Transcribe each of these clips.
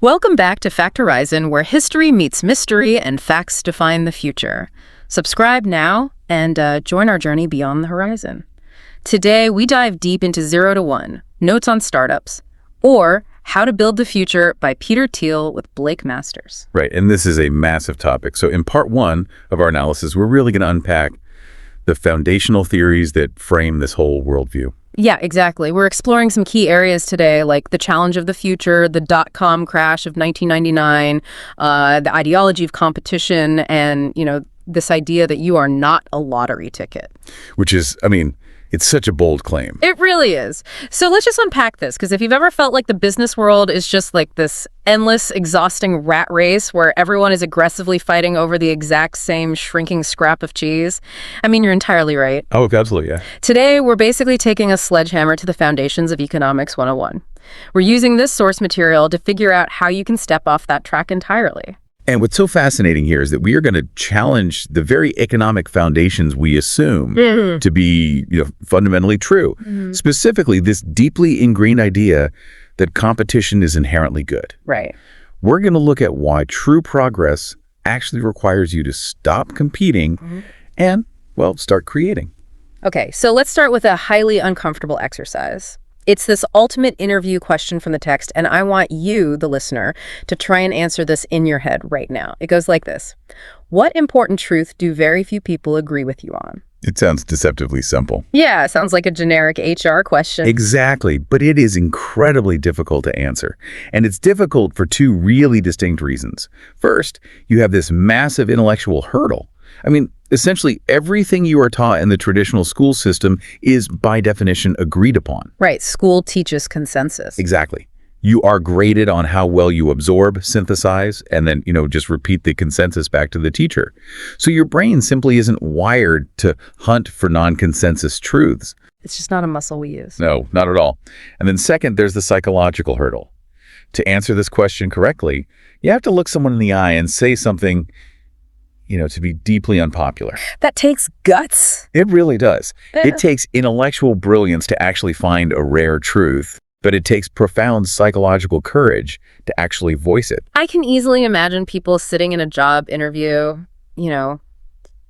Welcome back to Fact Horizon, where history meets mystery and facts define the future. Subscribe now and join our journey beyond the horizon. Today, we dive deep into 0 to 1, Notes on Startups, or How to Build the Future by Peter Thiel with Blake Masters. Right, and this is a massive topic. So in part one of our analysis, we're really going to unpack the foundational theories that frame this whole worldview. Yeah, exactly. We're exploring some key areas today, like the challenge of the future, the dot-com crash of 1999, the ideology of competition, and, this idea that you are not a lottery ticket. Which is, it's such a bold claim. It really is. So let's just unpack this, because if you've ever felt like the business world is just like this endless, exhausting rat race where everyone is aggressively fighting over the exact same shrinking scrap of cheese, you're entirely right. Oh, absolutely, yeah. Today, we're basically taking a sledgehammer to the foundations of Economics 101. We're using this source material to figure out how you can step off that track entirely. And what's so fascinating here is that we are going to challenge the very economic foundations we assume to be fundamentally true. Specifically, this deeply ingrained idea that competition is inherently good. Right. We're going to look at why true progress actually requires you to stop competing and, start creating. Okay, so let's start with a highly uncomfortable exercise. It's this ultimate interview question from the text, and I want you, the listener, to try and answer this in your head right now. It goes like this. What important truth do very few people agree with you on? It sounds deceptively simple. Yeah, it sounds like a generic HR question. Exactly, but it is incredibly difficult to answer. And it's difficult for two really distinct reasons. First, you have this massive intellectual hurdle. Essentially, everything you are taught in the traditional school system is, by definition, agreed upon. Right. School teaches consensus. Exactly. You are graded on how well you absorb, synthesize, and then, just repeat the consensus back to the teacher. So your brain simply isn't wired to hunt for non-consensus truths. It's just not a muscle we use. No, not at all. And then second, there's the psychological hurdle. To answer this question correctly, you have to look someone in the eye and say something to be deeply unpopular. That takes guts. It really does. It takes intellectual brilliance to actually find a rare truth, but it takes profound psychological courage to actually voice it. I can easily imagine people sitting in a job interview,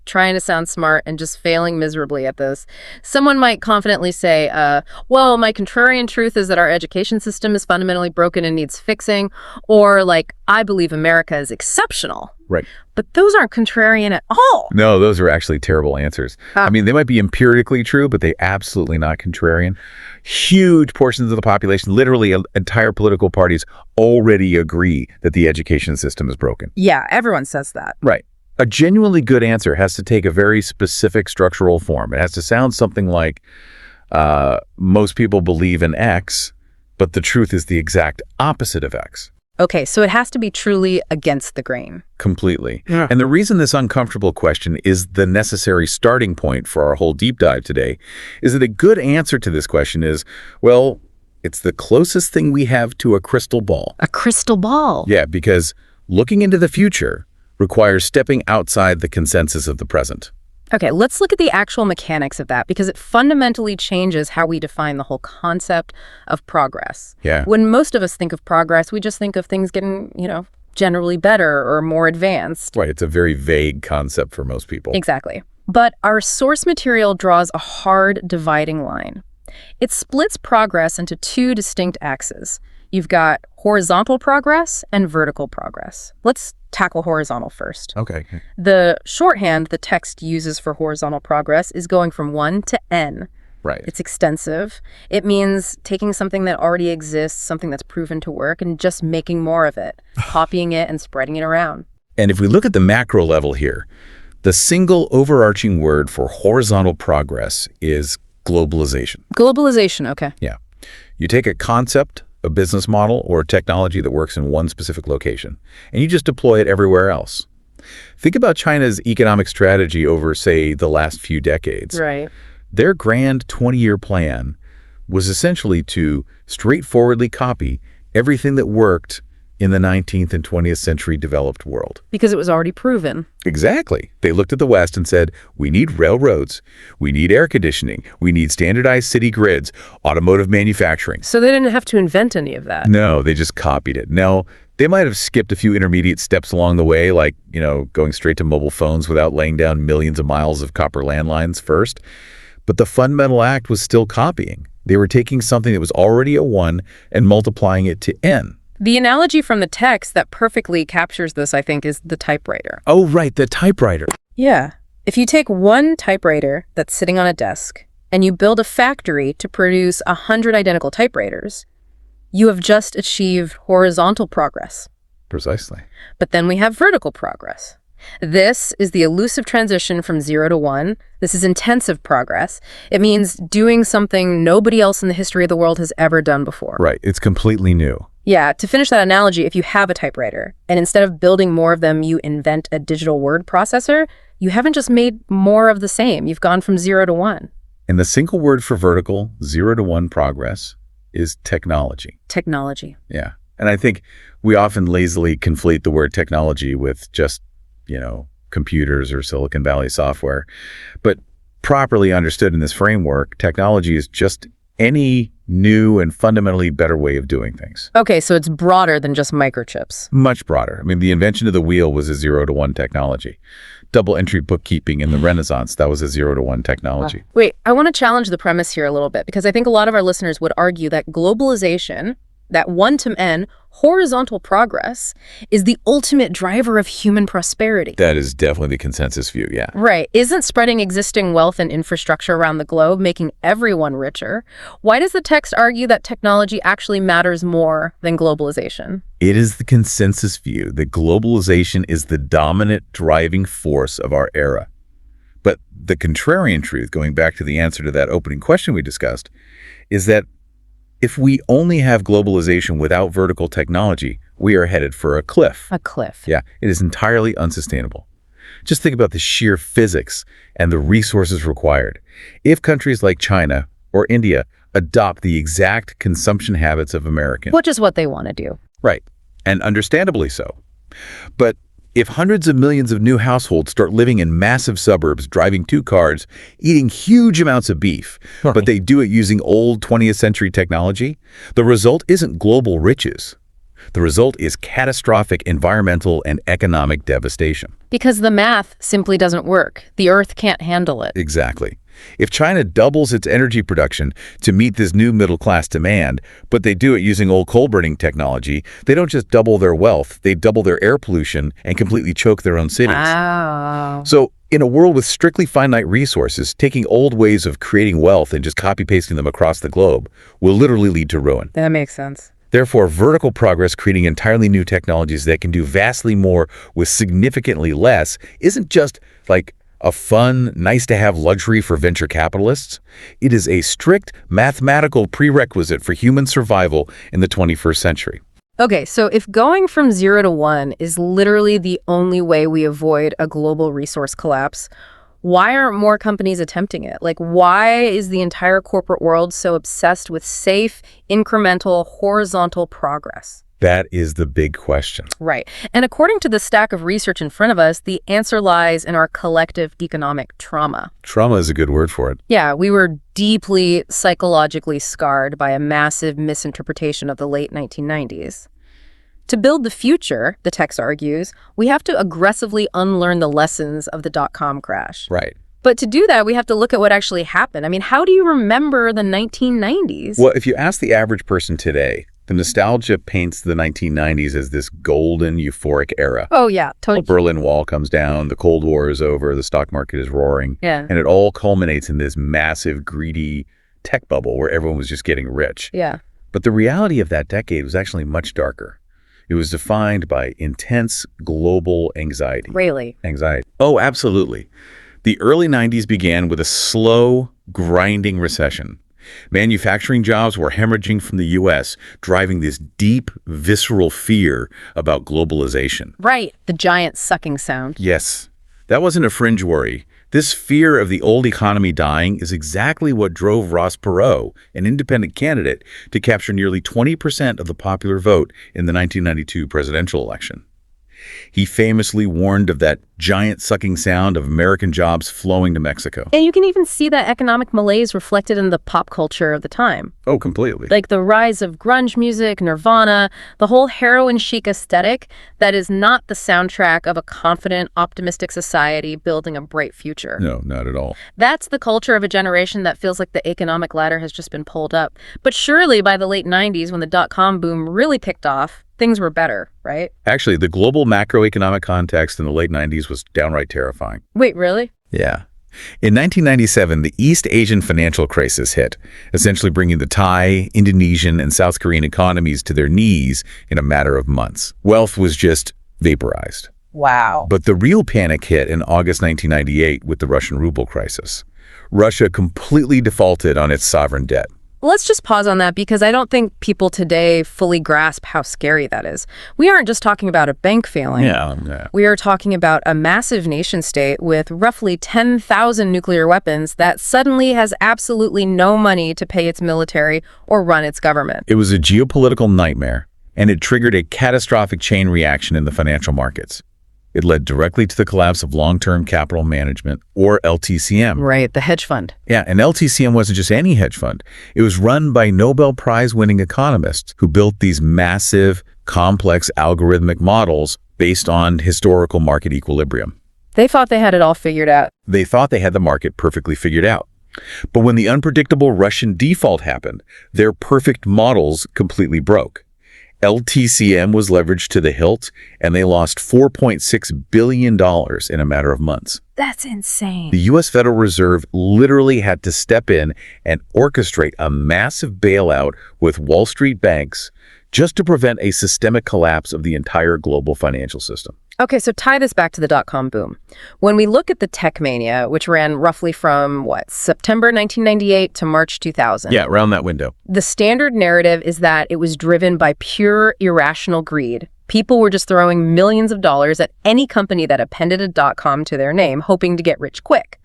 trying to sound smart and just failing miserably at this. Someone might confidently say, my contrarian truth is that our education system is fundamentally broken and needs fixing, or I believe America is exceptional. Right. But those aren't contrarian at all. No, those are actually terrible answers. They might be empirically true, but they absolutely not contrarian. Huge portions of the population, literally entire political parties, already agree that the education system is broken. Yeah, everyone says that. Right. A genuinely good answer has to take a very specific structural form. It has to sound something like, most people believe in X, but the truth is the exact opposite of X. Okay, so it has to be truly against the grain. Completely. Yeah. And the reason this uncomfortable question is the necessary starting point for our whole deep dive today is that a good answer to this question is, it's the closest thing we have to a crystal ball. A crystal ball? Yeah, because looking into the future requires stepping outside the consensus of the present. Okay, let's look at the actual mechanics of that, because it fundamentally changes how we define the whole concept of progress. Yeah. When most of us think of progress, we just think of things getting, generally better or more advanced. Right, it's a very vague concept for most people. Exactly. But our source material draws a hard dividing line. It splits progress into two distinct axes. You've got horizontal progress and vertical progress. Let's tackle horizontal first. Okay. The shorthand the text uses for horizontal progress is going from 1 to n. Right. It's extensive. It means taking something that already exists, something that's proven to work, and just making more of it, copying it and spreading it around. And if we look at the macro level here, the single overarching word for horizontal progress is globalization. Globalization, okay. Yeah. You take a concept, a business model, or a technology that works in one specific location, and you just deploy it everywhere else. Think about China's economic strategy over, say, the last few decades. Right. Their grand 20-year plan was essentially to straightforwardly copy everything that worked in the 19th and 20th century developed world. Because it was already proven. Exactly. They looked at the West and said, we need railroads, we need air conditioning, we need standardized city grids, automotive manufacturing. So they didn't have to invent any of that. No, they just copied it. Now, They might have skipped a few intermediate steps along the way, like, going straight to mobile phones without laying down millions of miles of copper landlines first. But the fundamental act was still copying. They were taking something that was already a 1 and multiplying it to n. The analogy from the text that perfectly captures this, I think, is the typewriter. Oh, right, the typewriter. Yeah. If you take one typewriter that's sitting on a desk and you build a factory to produce 100 identical typewriters, you have just achieved horizontal progress. Precisely. But then we have vertical progress. This is the elusive transition from 0 to 1. This is intensive progress. It means doing something nobody else in the history of the world has ever done before. Right. It's completely new. Yeah, to finish that analogy, if you have a typewriter, and instead of building more of them, you invent a digital word processor, you haven't just made more of the same. You've gone from 0 to 1. And the single word for vertical, 0 to 1 progress, is technology. Technology. Yeah. And I think we often lazily conflate the word technology with just, computers or Silicon Valley software. But properly understood in this framework, technology is just any new and fundamentally better way of doing things. Okay, so it's broader than just microchips. Much broader. I mean, the invention of the wheel was a 0 to 1 technology. Double entry bookkeeping in the Renaissance, that was a 0 to 1 technology. Wait, I want to challenge the premise here a little bit, because I think a lot of our listeners would argue that globalization, that 1 to n, horizontal progress, is the ultimate driver of human prosperity. That is definitely the consensus view, yeah. Right. Isn't spreading existing wealth and infrastructure around the globe making everyone richer? Why does the text argue that technology actually matters more than globalization? It is the consensus view that globalization is the dominant driving force of our era. But the contrarian truth, going back to the answer to that opening question we discussed, is that if we only have globalization without vertical technology, we are headed for a cliff. A cliff. Yeah, it is entirely unsustainable. Just think about the sheer physics and the resources required. If countries like China or India adopt the exact consumption habits of Americans. Which is what they want to do. Right, and understandably so. But if hundreds of millions of new households start living in massive suburbs, driving 2 cars, eating huge amounts of beef, but they do it using old 20th century technology, the result isn't global riches. The result is catastrophic environmental and economic devastation. Because the math simply doesn't work. The Earth can't handle it. Exactly. If China doubles its energy production to meet this new middle-class demand, but they do it using old coal-burning technology, they don't just double their wealth, they double their air pollution and completely choke their own cities. Wow. So in a world with strictly finite resources, taking old ways of creating wealth and just copy-pasting them across the globe will literally lead to ruin. That makes sense. Therefore, vertical progress, creating entirely new technologies that can do vastly more with significantly less, isn't just like a fun, nice-to-have luxury for venture capitalists. It is a strict mathematical prerequisite for human survival in the 21st century. Okay, so if going from 0 to 1 is literally the only way we avoid a global resource collapse, why aren't more companies attempting it? Like, why is the entire corporate world so obsessed with safe, incremental, horizontal progress? That is the big question. Right. And according to the stack of research in front of us, the answer lies in our collective economic trauma. Trauma is a good word for it. Yeah, we were deeply psychologically scarred by a massive misinterpretation of the late 1990s. To build the future, the text argues, we have to aggressively unlearn the lessons of the dot-com crash. Right. But to do that, we have to look at what actually happened. I mean, how do you remember the 1990s? Well, if you ask the average person today, the nostalgia paints the 1990s as this golden, euphoric era. Oh, yeah, totally. The Berlin Wall comes down, the Cold War is over, the stock market is roaring. Yeah. And it all culminates in this massive, greedy tech bubble where everyone was just getting rich. Yeah. But the reality of that decade was actually much darker. It was defined by intense global anxiety. Really? Anxiety. Oh, absolutely. The early 90s began with a slow, grinding recession. Manufacturing jobs were hemorrhaging from the U.S., driving this deep, visceral fear about globalization. Right. The giant sucking sound. Yes. That wasn't a fringe worry. This fear of the old economy dying is exactly what drove Ross Perot, an independent candidate, to capture nearly 20% of the popular vote in the 1992 presidential election. He famously warned of that giant sucking sound of American jobs flowing to Mexico. And you can even see that economic malaise reflected in the pop culture of the time. Oh, completely. Like the rise of grunge music, Nirvana, the whole heroin chic aesthetic that is not the soundtrack of a confident, optimistic society building a bright future. No, not at all. That's the culture of a generation that feels like the economic ladder has just been pulled up. But surely by the late 90s, when the dot-com boom really picked off, things were better, right? Actually, the global macroeconomic context in the late 90s was downright terrifying. Wait, really? Yeah. In 1997, the East Asian financial crisis hit, essentially bringing the Thai, Indonesian, and South Korean economies to their knees in a matter of months. Wealth was just vaporized. Wow. But the real panic hit in August 1998 with the Russian ruble crisis. Russia completely defaulted on its sovereign debt. Let's just pause on that because I don't think people today fully grasp how scary that is. We aren't just talking about a bank failing. Yeah. We are talking about a massive nation state with roughly 10,000 nuclear weapons that suddenly has absolutely no money to pay its military or run its government. It was a geopolitical nightmare, and it triggered a catastrophic chain reaction in the financial markets. It led directly to the collapse of long-term capital management, or LTCM. Right, the hedge fund. Yeah, and LTCM wasn't just any hedge fund. It was run by Nobel Prize-winning economists who built these massive, complex algorithmic models based on historical market equilibrium. They thought they had it all figured out. They thought they had the market perfectly figured out. But when the unpredictable Russian default happened, their perfect models completely broke. LTCM was leveraged to the hilt, and they lost $4.6 billion in a matter of months. That's insane. The U.S. Federal Reserve literally had to step in and orchestrate a massive bailout with Wall Street banks just to prevent a systemic collapse of the entire global financial system. Okay, so tie this back to the dot-com boom. When we look at the tech mania, which ran roughly from, September 1998 to March 2000. Yeah, around that window. The standard narrative is that it was driven by pure irrational greed. People were just throwing millions of dollars at any company that appended a dot-com to their name, hoping to get rich quick.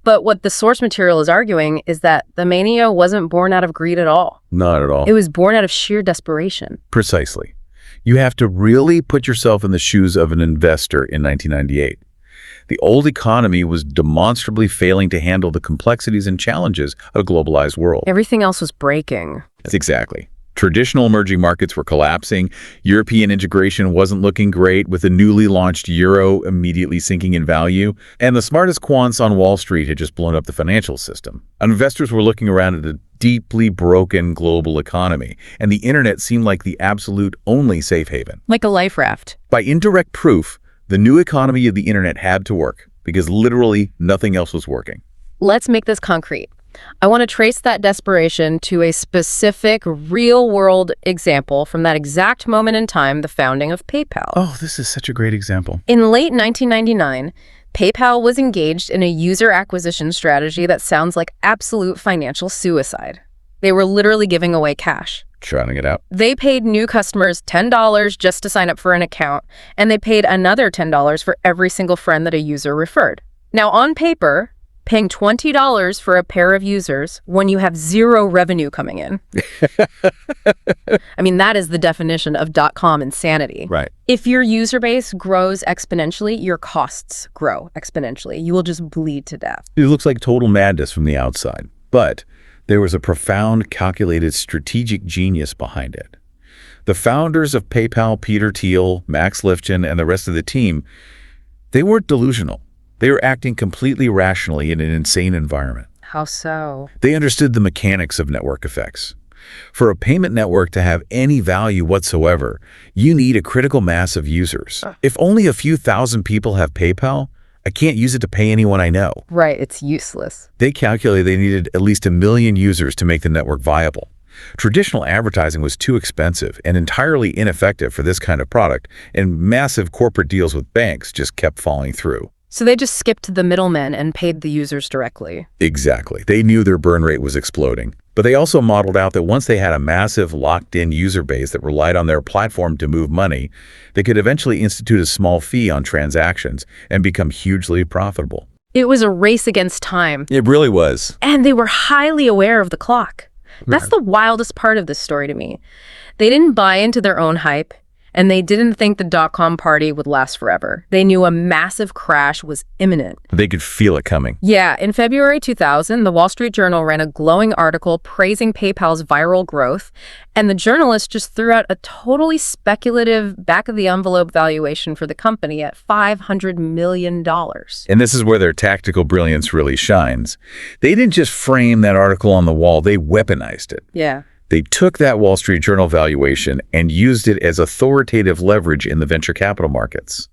But what the source material is arguing is that the mania wasn't born out of greed at all. Not at all. It was born out of sheer desperation. Precisely. You have to really put yourself in the shoes of an investor in 1998. The old economy was demonstrably failing to handle the complexities and challenges of a globalized world. Everything else was breaking. Exactly. Traditional emerging markets were collapsing. European integration wasn't looking great, with the newly launched euro immediately sinking in value. And the smartest quants on Wall Street had just blown up the financial system. Investors were looking around at a deeply broken global economy, and the internet seemed like the absolute only safe haven. Like a life raft. By indirect proof, the new economy of the internet had to work, because literally nothing else was working. Let's make this concrete. I want to trace that desperation to a specific real-world example from that exact moment in time, the founding of PayPal. Oh, this is such a great example. In late 1999, PayPal was engaged in a user acquisition strategy that sounds like absolute financial suicide. They were literally giving away cash. Shouting it out. They paid new customers $10 just to sign up for an account, and they paid another $10 for every single friend that a user referred. Now, on paper, paying $20 for a pair of users when you have zero revenue coming in. I mean, that is the definition of dot-com insanity. Right. If your user base grows exponentially, your costs grow exponentially. You will just bleed to death. It looks like total madness from the outside, but there was a profound, calculated, strategic genius behind it. The founders of PayPal, Peter Thiel, Max Lifchin, and the rest of the team, they weren't delusional. They were acting completely rationally in an insane environment. How so? They understood the mechanics of network effects. For a payment network to have any value whatsoever, you need a critical mass of users. If only a few thousand people have PayPal, I can't use it to pay anyone I know. Right, it's useless. They calculated they needed at least 1 million users to make the network viable. Traditional advertising was too expensive and entirely ineffective for this kind of product, and massive corporate deals with banks just kept falling through. So they just skipped the middlemen and paid the users directly. Exactly. They knew their burn rate was exploding. But they also modeled out that once they had a massive locked-in user base that relied on their platform to move money, they could eventually institute a small fee on transactions and become hugely profitable. It was a race against time. It really was. And they were highly aware of the clock. That's the wildest part of this story to me. They didn't buy into their own hype, And they didn't think the dot-com party would last forever. They knew a massive crash was imminent. They could feel it coming. Yeah, in February 2000, the Wall Street Journal ran a glowing article praising PayPal's viral growth, and the journalist just threw out a totally speculative back-of-the-envelope valuation for the company at $500 million. And this is where their tactical brilliance really shines. They didn't just frame that article on the wall, they weaponized it. Yeah. They took that Wall Street Journal valuation and used it as authoritative leverage in the venture capital markets.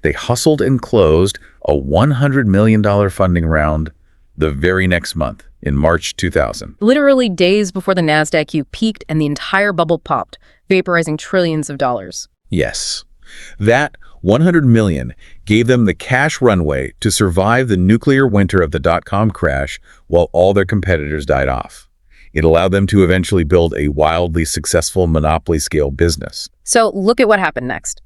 They hustled and closed a $100 million funding round the very next month, in March 2000. Literally days before the NASDAQ peaked and the entire bubble popped, vaporizing trillions of dollars. Yes. That $100 million gave them the cash runway to survive the nuclear winter of the dot-com crash while all their competitors died off. It allowed them to eventually build a wildly successful monopoly-scale business. So look at what happened next.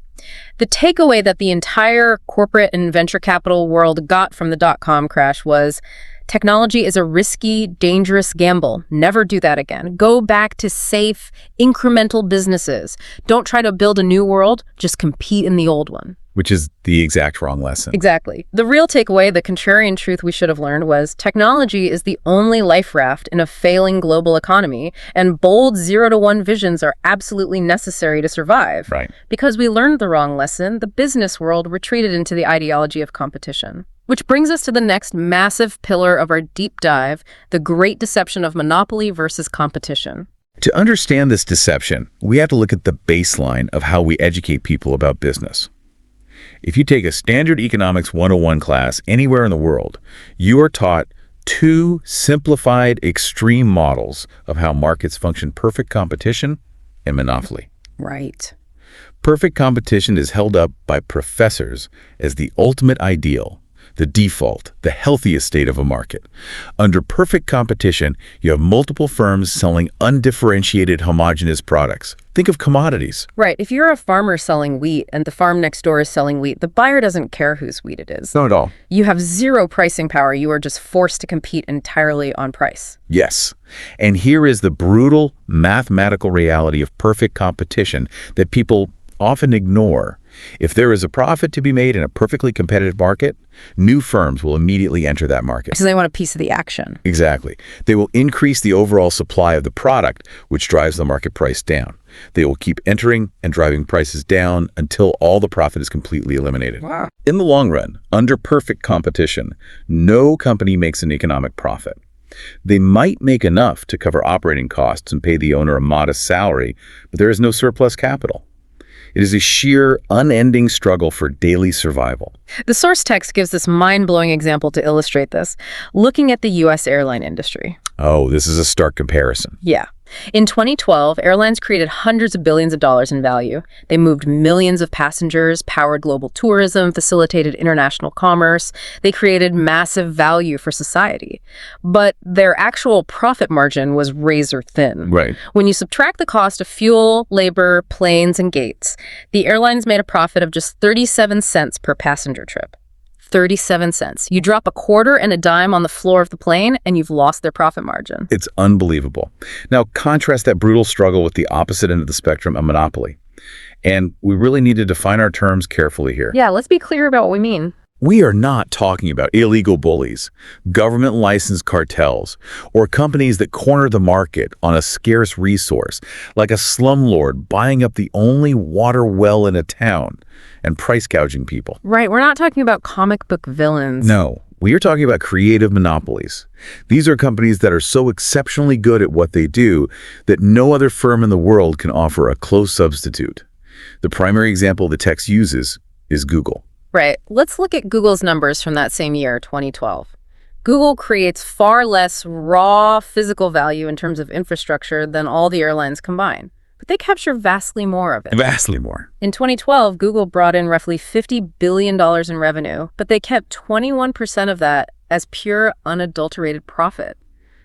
The takeaway that the entire corporate and venture capital world got from the dot-com crash was technology is a risky, dangerous gamble. Never do that again. Go back to safe, incremental businesses. Don't try to build a new world, just compete in the old one. Which is the exact wrong lesson. Exactly. The real takeaway, the contrarian truth we should have learned was technology is the only life raft in a failing global economy, and bold 0-to-1 visions are absolutely necessary to survive. Right. Because we learned the wrong lesson, the business world retreated into the ideology of competition. Which brings us to the next massive pillar of our deep dive, the great deception of monopoly versus competition. To understand this deception, we have to look at the baseline of how we educate people about business. If you take a standard economics 101 class anywhere in the world, you are taught two simplified extreme models of how markets function: perfect competition and monopoly. Right. Perfect competition is held up by professors as the ultimate ideal, the default, the healthiest state of a market. Under perfect competition, you have multiple firms selling undifferentiated homogeneous products. Think of commodities. Right. If you're a farmer selling wheat and the farm next door is selling wheat, the buyer doesn't care whose wheat it is. Not at all. You have zero pricing power. You are just forced to compete entirely on price. Yes. And here is the brutal mathematical reality of perfect competition that people often ignore. If there is a profit to be made in a perfectly competitive market, new firms will immediately enter that market. Because they want a piece of the action. Exactly. They will increase the overall supply of the product, which drives the market price down. They will keep entering and driving prices down until all the profit is completely eliminated. Wow. In the long run, under perfect competition, no company makes an economic profit. They might make enough to cover operating costs and pay the owner a modest salary, but there is no surplus capital. It is a sheer, unending struggle for daily survival. The source text gives this mind-blowing example to illustrate this, looking at the U.S. airline industry. Oh, this is a stark comparison. Yeah. In 2012, airlines created hundreds of billions of dollars in value. They moved millions of passengers, powered global tourism, facilitated international commerce. They created massive value for society. But their actual profit margin was razor thin. Right. When you subtract the cost of fuel, labor, planes, and gates, the airlines made a profit of just 37 cents per passenger trip. 37 cents. You drop a quarter and a dime on the floor of the plane, and you've lost their profit margin. It's unbelievable. Now, contrast that brutal struggle with the opposite end of the spectrum, a monopoly. And we really need to define our terms carefully here. Yeah, let's be clear about what we mean. We are not talking about illegal bullies, government-licensed cartels, or companies that corner the market on a scarce resource, like a slumlord buying up the only water well in a town and price gouging people. Right, we're not talking about comic book villains. No, we are talking about creative monopolies. These are companies that are so exceptionally good at what they do that no other firm in the world can offer a close substitute. The primary example the text uses is Google. Right. Let's look at Google's numbers from that same year, 2012. Google creates far less raw physical value in terms of infrastructure than all the airlines combined. But they capture vastly more of it. Vastly more. In 2012, Google brought in roughly $50 billion in revenue, but they kept 21% of that as pure, unadulterated profit.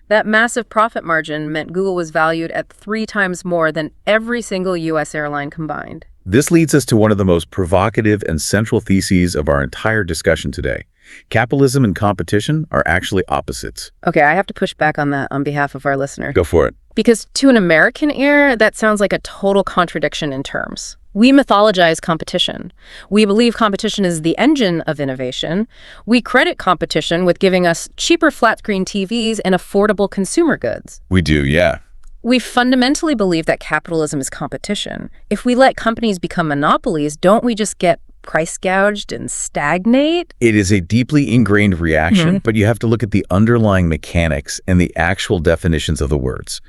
That massive profit margin meant Google was valued at 3 times more than every single U.S. airline combined. This leads us to one of the most provocative and central theses of our entire discussion today. Capitalism and competition are actually opposites. Okay, I have to push back on that on behalf of our listener. Go for it. Because to an American ear, that sounds like a total contradiction in terms. We mythologize competition. We believe competition is the engine of innovation. We credit competition with giving us cheaper flat-screen TVs and affordable consumer goods. We do, yeah. We fundamentally believe that capitalism is competition. If we let companies become monopolies, don't we just get price gouged and stagnate? It is a deeply ingrained reaction, but you have to look at the underlying mechanics and the actual definitions of the words.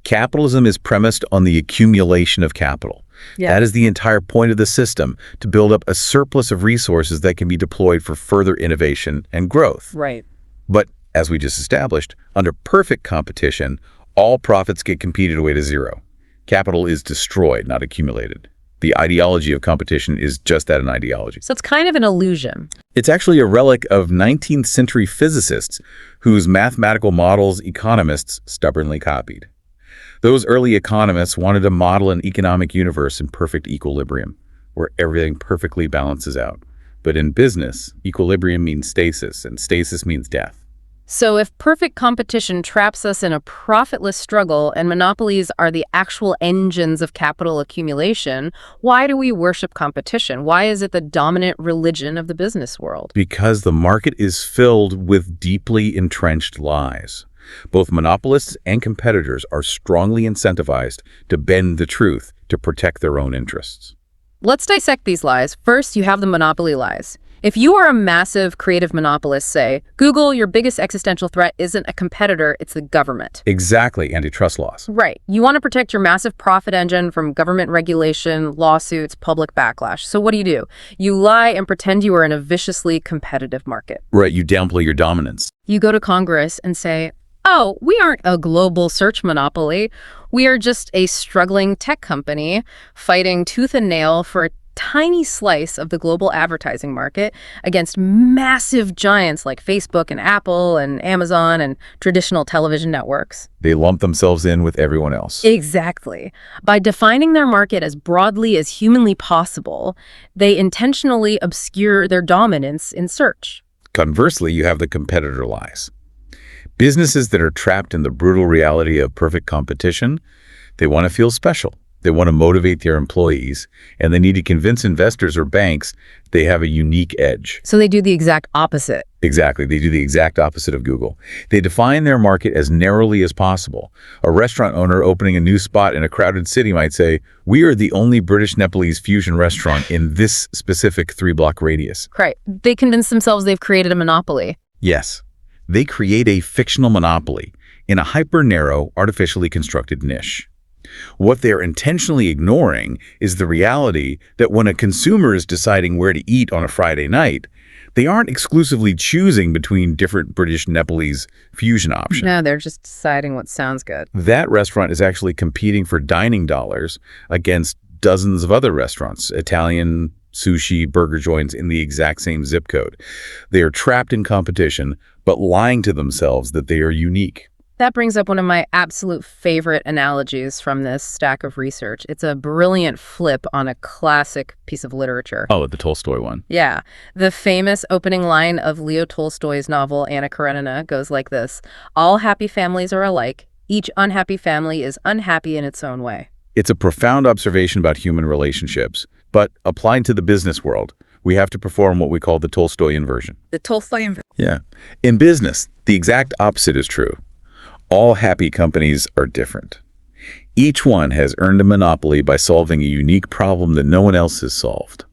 Capitalism is premised on the accumulation of capital. Yeah. That is the entire point of the system, to build up a surplus of resources that can be deployed for further innovation and growth. Right. But as we just established, under perfect competition, all profits get competed away to zero. Capital is destroyed, not accumulated. The ideology of competition is just that, an ideology. So it's kind of an illusion. It's actually a relic of 19th century physicists whose mathematical models economists stubbornly copied. Those early economists wanted to model an economic universe in perfect equilibrium, where everything perfectly balances out. But in business, equilibrium means stasis, and stasis means death. So if perfect competition traps us in a profitless struggle and monopolies are the actual engines of capital accumulation, why do we worship competition? Why is it the dominant religion of the business world? Because the market is filled with deeply entrenched lies. Both monopolists and competitors are strongly incentivized to bend the truth to protect their own interests. Let's dissect these lies. First, you have the monopoly lies. If you are a massive creative monopolist, say, Google, your biggest existential threat isn't a competitor, it's the government. Exactly, antitrust laws. Right. You want to protect your massive profit engine from government regulation, lawsuits, public backlash. So what do? You lie and pretend you are in a viciously competitive market. Right, you downplay your dominance. You go to Congress and say, oh, we aren't a global search monopoly. We are just a struggling tech company fighting tooth and nail for a tiny slice of the global advertising market against massive giants like Facebook and Apple and Amazon and traditional television networks. They lump themselves in with everyone else. Exactly. By defining their market as broadly as humanly possible, they intentionally obscure their dominance in search. Conversely, you have the competitor lies. Businesses that are trapped in the brutal reality of perfect competition, they want to feel special. They want to motivate their employees, and they need to convince investors or banks they have a unique edge. So they do the exact opposite. Exactly. They do the exact opposite of Google. They define their market as narrowly as possible. A restaurant owner opening a new spot in a crowded city might say, we are the only British Nepalese fusion restaurant in this specific 3-block radius. Right. They convince themselves they've created a monopoly. Yes. They create a fictional monopoly in a hyper-narrow, artificially constructed niche. What they're intentionally ignoring is the reality that when a consumer is deciding where to eat on a Friday night, they aren't exclusively choosing between different British Nepalese fusion options. No, they're just deciding what sounds good. That restaurant is actually competing for dining dollars against dozens of other restaurants, Italian, sushi, burger joints in the exact same zip code. They are trapped in competition, but lying to themselves that they are unique. That brings up one of my absolute favorite analogies from this stack of research. It's a brilliant flip on a classic piece of literature. Oh, the Tolstoy one. Yeah. The famous opening line of Leo Tolstoy's novel Anna Karenina goes like this: all happy families are alike. Each unhappy family is unhappy in its own way. It's a profound observation about human relationships, but applied to the business world, we have to perform what we call the Tolstoy inversion. The Tolstoy inversion. Yeah. In business, the exact opposite is true. All happy companies are different. Each one has earned a monopoly by solving a unique problem that no one else has solved.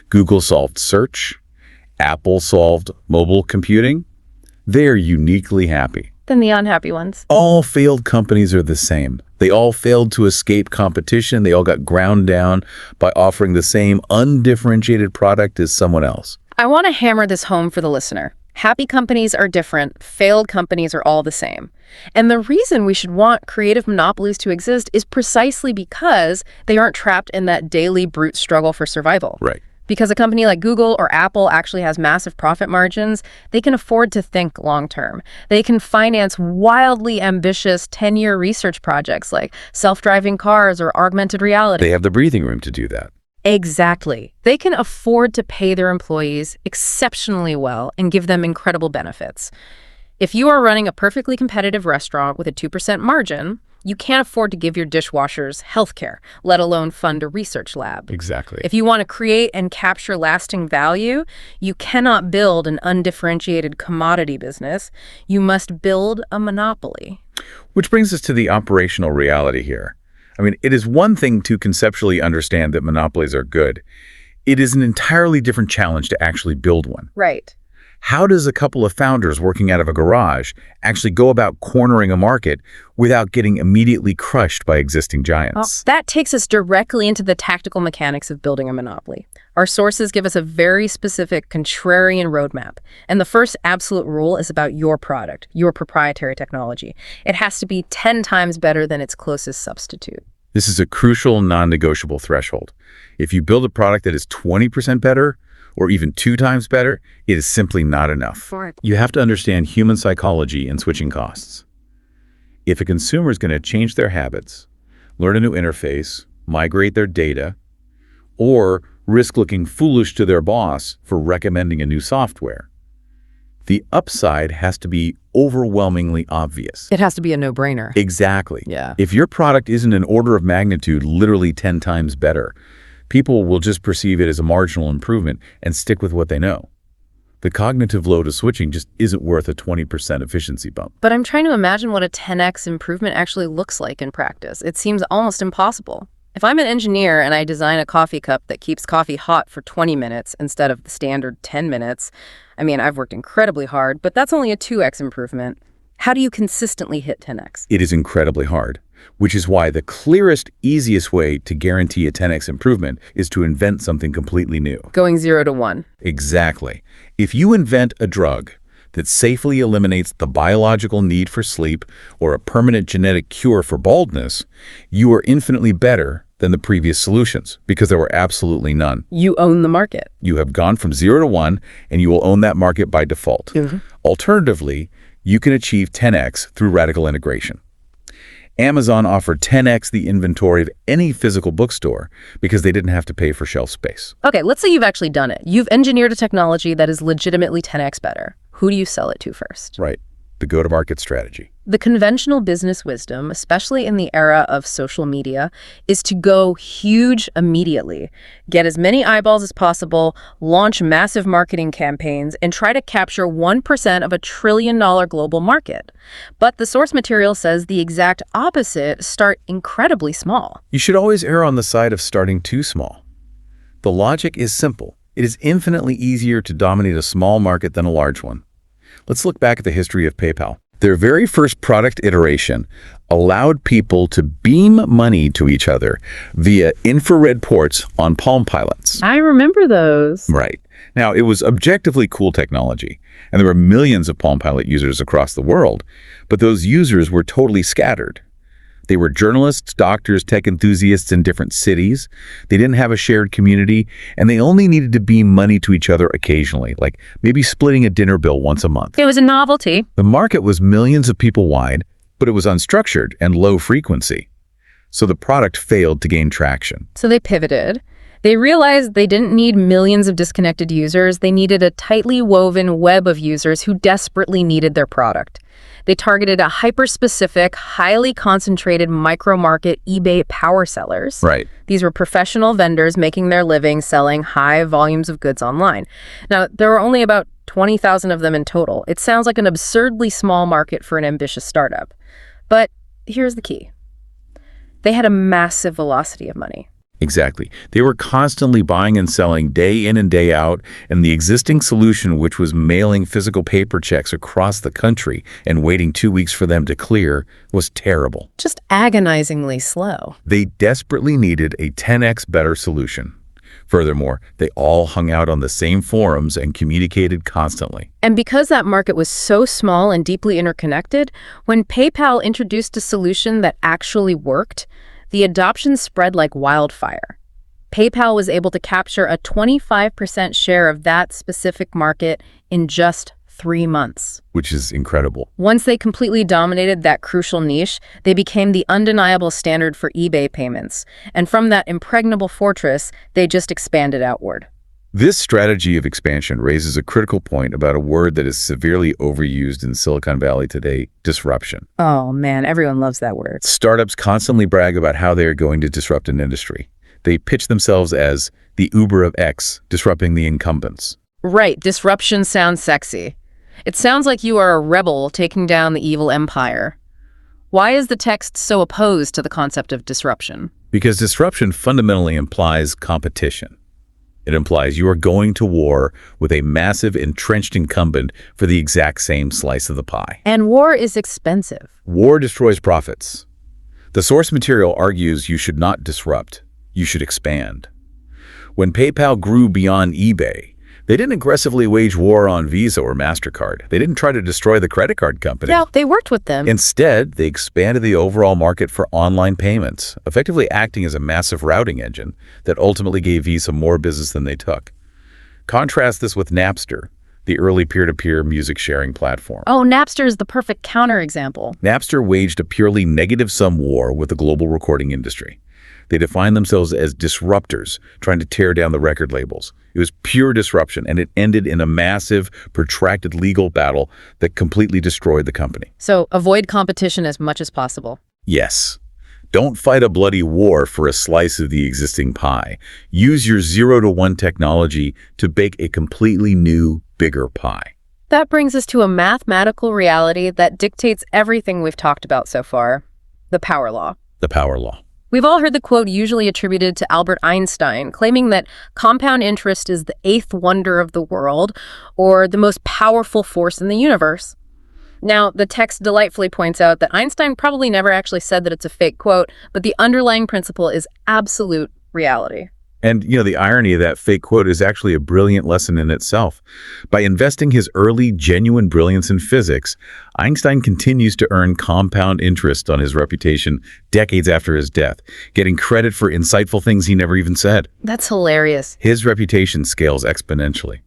Google solved search. Apple solved mobile computing. They're uniquely happy. Then the unhappy ones. All failed companies are the same. They all failed to escape competition. They all got ground down by offering the same undifferentiated product as someone else. I want to hammer this home for the listener. Happy companies are different. Failed companies are all the same. And the reason we should want creative monopolies to exist is precisely because they aren't trapped in that daily brute struggle for survival. Right. Because a company like Google or Apple actually has massive profit margins, they can afford to think long-term. They can finance wildly ambitious 10-year research projects like self-driving cars or augmented reality. They have the breathing room to do that. Exactly. They can afford to pay their employees exceptionally well and give them incredible benefits. If you are running a perfectly competitive restaurant with a 2% margin, you can't afford to give your dishwashers health care, let alone fund a research lab. Exactly. If you want to create and capture lasting value, you cannot build an undifferentiated commodity business. You must build a monopoly. Which brings us to the operational reality here. I mean, it is one thing to conceptually understand that monopolies are good. It is an entirely different challenge to actually build one. Right. How does a couple of founders working out of a garage actually go about cornering a market without getting immediately crushed by existing giants? That takes us directly into the tactical mechanics of building a monopoly. Our sources give us a very specific contrarian roadmap. And the first absolute rule is about your product, your proprietary technology. It has to be 10 times better than its closest substitute. This is a crucial, non-negotiable threshold. If you build a product that is 20% better, or even 2 times better, it is simply not enough. You have to understand human psychology and switching costs. If a consumer is going to change their habits, learn a new interface, migrate their data, or risk looking foolish to their boss for recommending a new software, the upside has to be overwhelmingly obvious. It has to be a no-brainer. Exactly. Yeah. If your product isn't an order of magnitude literally 10 times better, people will just perceive it as a marginal improvement and stick with what they know. The cognitive load of switching just isn't worth a 20% efficiency bump. But I'm trying to imagine what a 10x improvement actually looks like in practice. It seems almost impossible. If I'm an engineer and I design a coffee cup that keeps coffee hot for 20 minutes instead of the standard 10 minutes, I mean, I've worked incredibly hard, but that's only a 2x improvement. How do you consistently hit 10x? It is incredibly hard, which is why the clearest, easiest way to guarantee a 10x improvement is to invent something completely new. Going 0 to 1. Exactly. If you invent a drug that safely eliminates the biological need for sleep or a permanent genetic cure for baldness, you are infinitely better than the previous solutions because there were absolutely none. You own the market. You have gone from 0 to 1, and you will own that market by default. Mm-hmm. Alternatively, you can achieve 10x through radical integration. Amazon offered 10x the inventory of any physical bookstore because they didn't have to pay for shelf space. Okay, let's say you've actually done it. You've engineered a technology that is legitimately 10x better. Who do you sell it to first? Right. The go-to-market strategy. The conventional business wisdom, especially in the era of social media, is to go huge immediately. Get as many eyeballs as possible, launch massive marketing campaigns, and try to capture 1% of a $1 trillion global market. But the source material says the exact opposite: start incredibly small. You should always err on the side of starting too small. The logic is simple. It is infinitely easier to dominate a small market than a large one. Let's look back at the history of PayPal. Their very first product iteration allowed people to beam money to each other via infrared ports on Palm Pilots. I remember those. Right. Now, it was objectively cool technology, and there were millions of Palm Pilot users across the world, but those users were totally scattered. They were journalists, doctors, tech enthusiasts in different cities. They didn't have a shared community, and they only needed to beam money to each other occasionally, like maybe splitting a dinner bill once a month. It was a novelty. The market was millions of people wide, but it was unstructured and low frequency. So the product failed to gain traction. So they pivoted. They realized they didn't need millions of disconnected users. They needed a tightly woven web of users who desperately needed their product. They targeted a hyper-specific, highly concentrated micro-market eBay power sellers. Right. These were professional vendors making their living selling high volumes of goods online. Now, there were only about 20,000 of them in total. It sounds like an absurdly small market for an ambitious startup. But here's the key. They had a massive velocity of money. Exactly. They were constantly buying and selling day in and day out, and the existing solution, which was mailing physical paper checks across the country and waiting 2 weeks for them to clear, was terrible. Just agonizingly slow. They desperately needed a 10x better solution. Furthermore, they all hung out on the same forums and communicated constantly. And because that market was so small and deeply interconnected, when PayPal introduced a solution that actually worked, the adoption spread like wildfire. PayPal was able to capture a 25% share of that specific market in just 3 months. Which is incredible. Once they completely dominated that crucial niche, they became the undeniable standard for eBay payments. And from that impregnable fortress, they just expanded outward. This strategy of expansion raises a critical point about a word that is severely overused in Silicon Valley today: disruption. Oh man, everyone loves that word. Startups constantly brag about how they are going to disrupt an industry. They pitch themselves as the Uber of X, disrupting the incumbents. Right, disruption sounds sexy. It sounds like you are a rebel taking down the evil empire. Why is the text so opposed to the concept of disruption? Because disruption fundamentally implies competition. It implies you are going to war with a massive entrenched incumbent for the exact same slice of the pie. And war is expensive. War destroys profits. The source material argues you should not disrupt, you should expand. When PayPal grew beyond eBay, they didn't aggressively wage war on Visa or MasterCard. They didn't try to destroy the credit card company. Yeah, they worked with them. Instead, they expanded the overall market for online payments, effectively acting as a massive routing engine that ultimately gave Visa more business than they took. Contrast this with Napster, the early peer-to-peer music sharing platform. Oh, Napster is the perfect counterexample. Napster waged a purely negative-sum war with the global recording industry. They defined themselves as disruptors, trying to tear down the record labels. It was pure disruption, and it ended in a massive, protracted legal battle that completely destroyed the company. So avoid competition as much as possible. Yes. Don't fight a bloody war for a slice of the existing pie. Use your 0-to-1 technology to bake a completely new, bigger pie. That brings us to a mathematical reality that dictates everything we've talked about so far: the power law. The power law. We've all heard the quote usually attributed to Albert Einstein, claiming that compound interest is the eighth wonder of the world, or the most powerful force in the universe. Now, the text delightfully points out that Einstein probably never actually said that it's a fake quote, but the underlying principle is absolute reality. And, the irony of that fake quote is actually a brilliant lesson in itself. By investing his early, genuine brilliance in physics, Einstein continues to earn compound interest on his reputation decades after his death, getting credit for insightful things he never even said. That's hilarious. His reputation scales exponentially.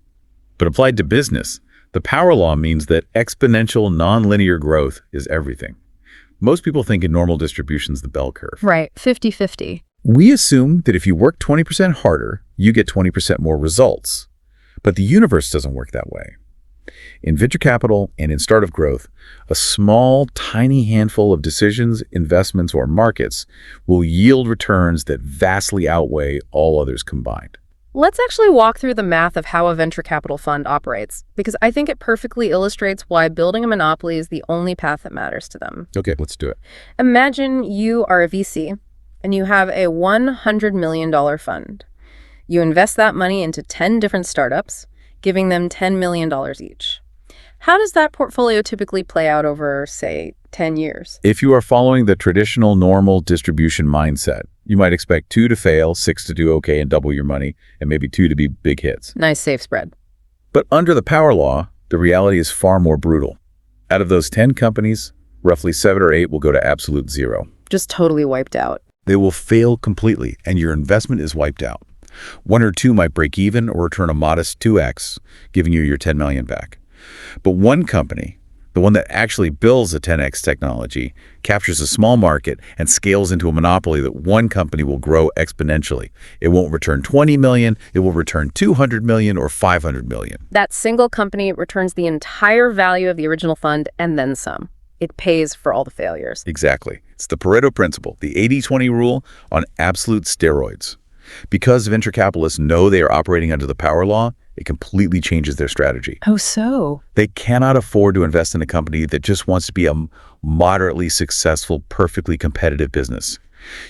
But applied to business, the power law means that exponential, nonlinear growth is everything. Most people think in normal distributions the bell curve. Right, 50-50. We assume that if you work 20% harder, you get 20% more results. But the universe doesn't work that way. In venture capital and in startup growth, a small, tiny handful of decisions, investments, or markets will yield returns that vastly outweigh all others combined. Let's actually walk through the math of how a venture capital fund operates, because I think it perfectly illustrates why building a monopoly is the only path that matters to them. Okay, let's do it. Imagine you are a VC, and you have a $100 million fund. You invest that money into 10 different startups, giving them $10 million each. How does that portfolio typically play out over, say, 10 years? If you are following the traditional normal distribution mindset, you might expect 2 to fail, 6 to do okay and double your money, and maybe 2 to be big hits. Nice safe spread. But under the power law, the reality is far more brutal. Out of those 10 companies, roughly 7 or 8 will go to absolute zero. Just totally wiped out. They will fail completely, and your investment is wiped out. 1 or 2 might break even or return a modest 2x, giving you your $10 million back. But one company, the one that actually builds a 10x technology, captures a small market and scales into a monopoly that one company will grow exponentially. It won't return 20 million, it will return 200 million or 500 million. That single company returns the entire value of the original fund and then some. It pays for all the failures. Exactly. It's the Pareto principle, the 80-20 rule on absolute steroids. Because venture capitalists know they are operating under the power law, it completely changes their strategy. Oh, so? They cannot afford to invest in a company that just wants to be a moderately successful, perfectly competitive business.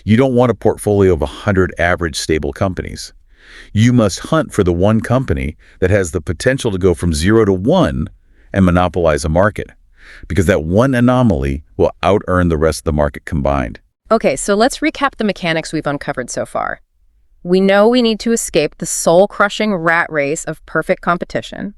You don't want a portfolio of 100 average stable companies. You must hunt for the one company that has the potential to go from 0 to 1 and monopolize a market, because that one anomaly will out-earn the rest of the market combined. Okay, so let's recap the mechanics we've uncovered so far. We know we need to escape the soul-crushing rat race of perfect competition.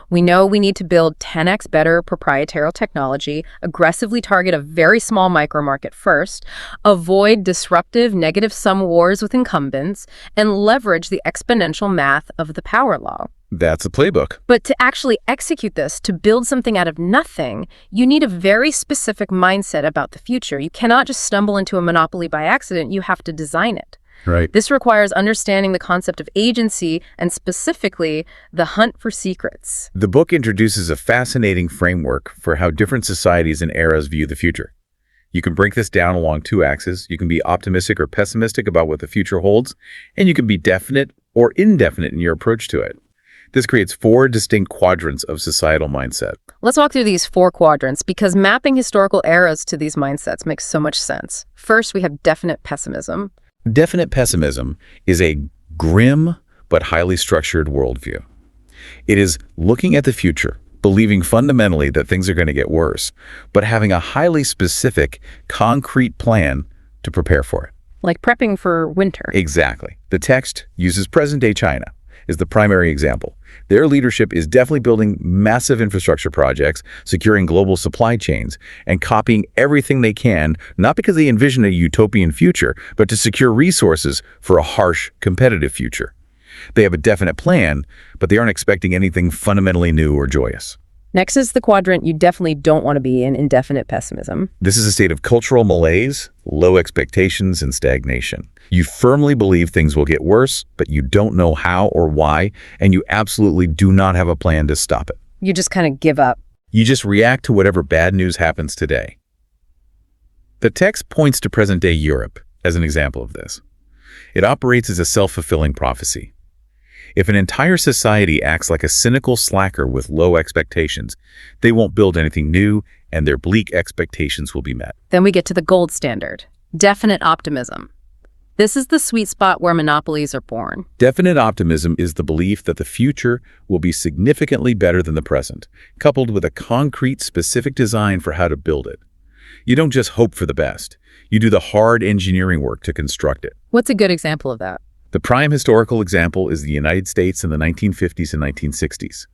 We know we need to build 10x better proprietary technology, aggressively target a very small micro market first, avoid disruptive negative sum wars with incumbents, and leverage the exponential math of the power law. That's a playbook. But to actually execute this, to build something out of nothing, you need a very specific mindset about the future. You cannot just stumble into a monopoly by accident. You have to design it. Right. This requires understanding the concept of agency and specifically the hunt for secrets. The book introduces a fascinating framework for how different societies and eras view the future. You can break this down along two axes. You can be optimistic or pessimistic about what the future holds, and you can be definite or indefinite in your approach to it. This creates 4 distinct quadrants of societal mindset. Let's walk through these 4 quadrants because mapping historical eras to these mindsets makes so much sense. First, we have definite pessimism. Definite pessimism is a grim but highly structured worldview. It is looking at the future, believing fundamentally that things are going to get worse, but having a highly specific, concrete plan to prepare for it. Like prepping for winter. Exactly. The text uses present-day China is the primary example. Their leadership is definitely building massive infrastructure projects, securing global supply chains, and copying everything they can, not because they envision a utopian future, but to secure resources for a harsh, competitive future. They have a definite plan, but they aren't expecting anything fundamentally new or joyous. Next is the quadrant you definitely don't want to be in, indefinite pessimism. This is a state of cultural malaise, low expectations, and stagnation. You firmly believe things will get worse, but you don't know how or why, and you absolutely do not have a plan to stop it. You just kind of give up. You just react to whatever bad news happens today. The text points to present-day Europe as an example of this. It operates as a self-fulfilling prophecy. If an entire society acts like a cynical slacker with low expectations, they won't build anything new, and their bleak expectations will be met. Then we get to the gold standard, definite optimism. This is the sweet spot where monopolies are born. Definite optimism is the belief that the future will be significantly better than the present, coupled with a concrete, specific design for how to build it. You don't just hope for the best. You do the hard engineering work to construct it. What's a good example of that? The prime historical example is the United States in the 1950s and 1960s.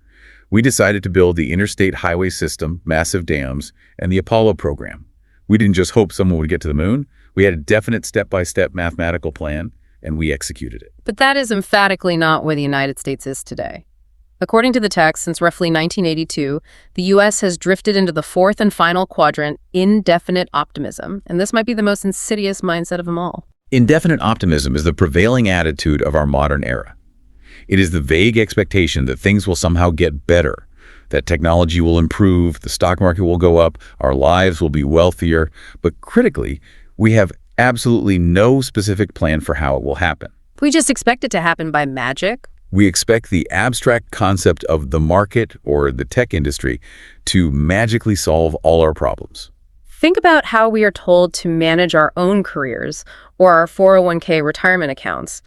We decided to build the interstate highway system, massive dams, and the Apollo program. We didn't just hope someone would get to the moon. We had a definite step-by-step mathematical plan, and we executed it. But that is emphatically not where the United States is today. According to the text, since roughly 1982, the U.S. has drifted into the 4th and final quadrant, indefinite optimism, and this might be the most insidious mindset of them all. Indefinite optimism is the prevailing attitude of our modern era. It is the vague expectation that things will somehow get better, that technology will improve, the stock market will go up, our lives will be wealthier, but critically, we have absolutely no specific plan for how it will happen. We just expect it to happen by magic. We expect the abstract concept of the market or the tech industry to magically solve all our problems. Think about how we are told to manage our own careers or our 401k retirement accounts.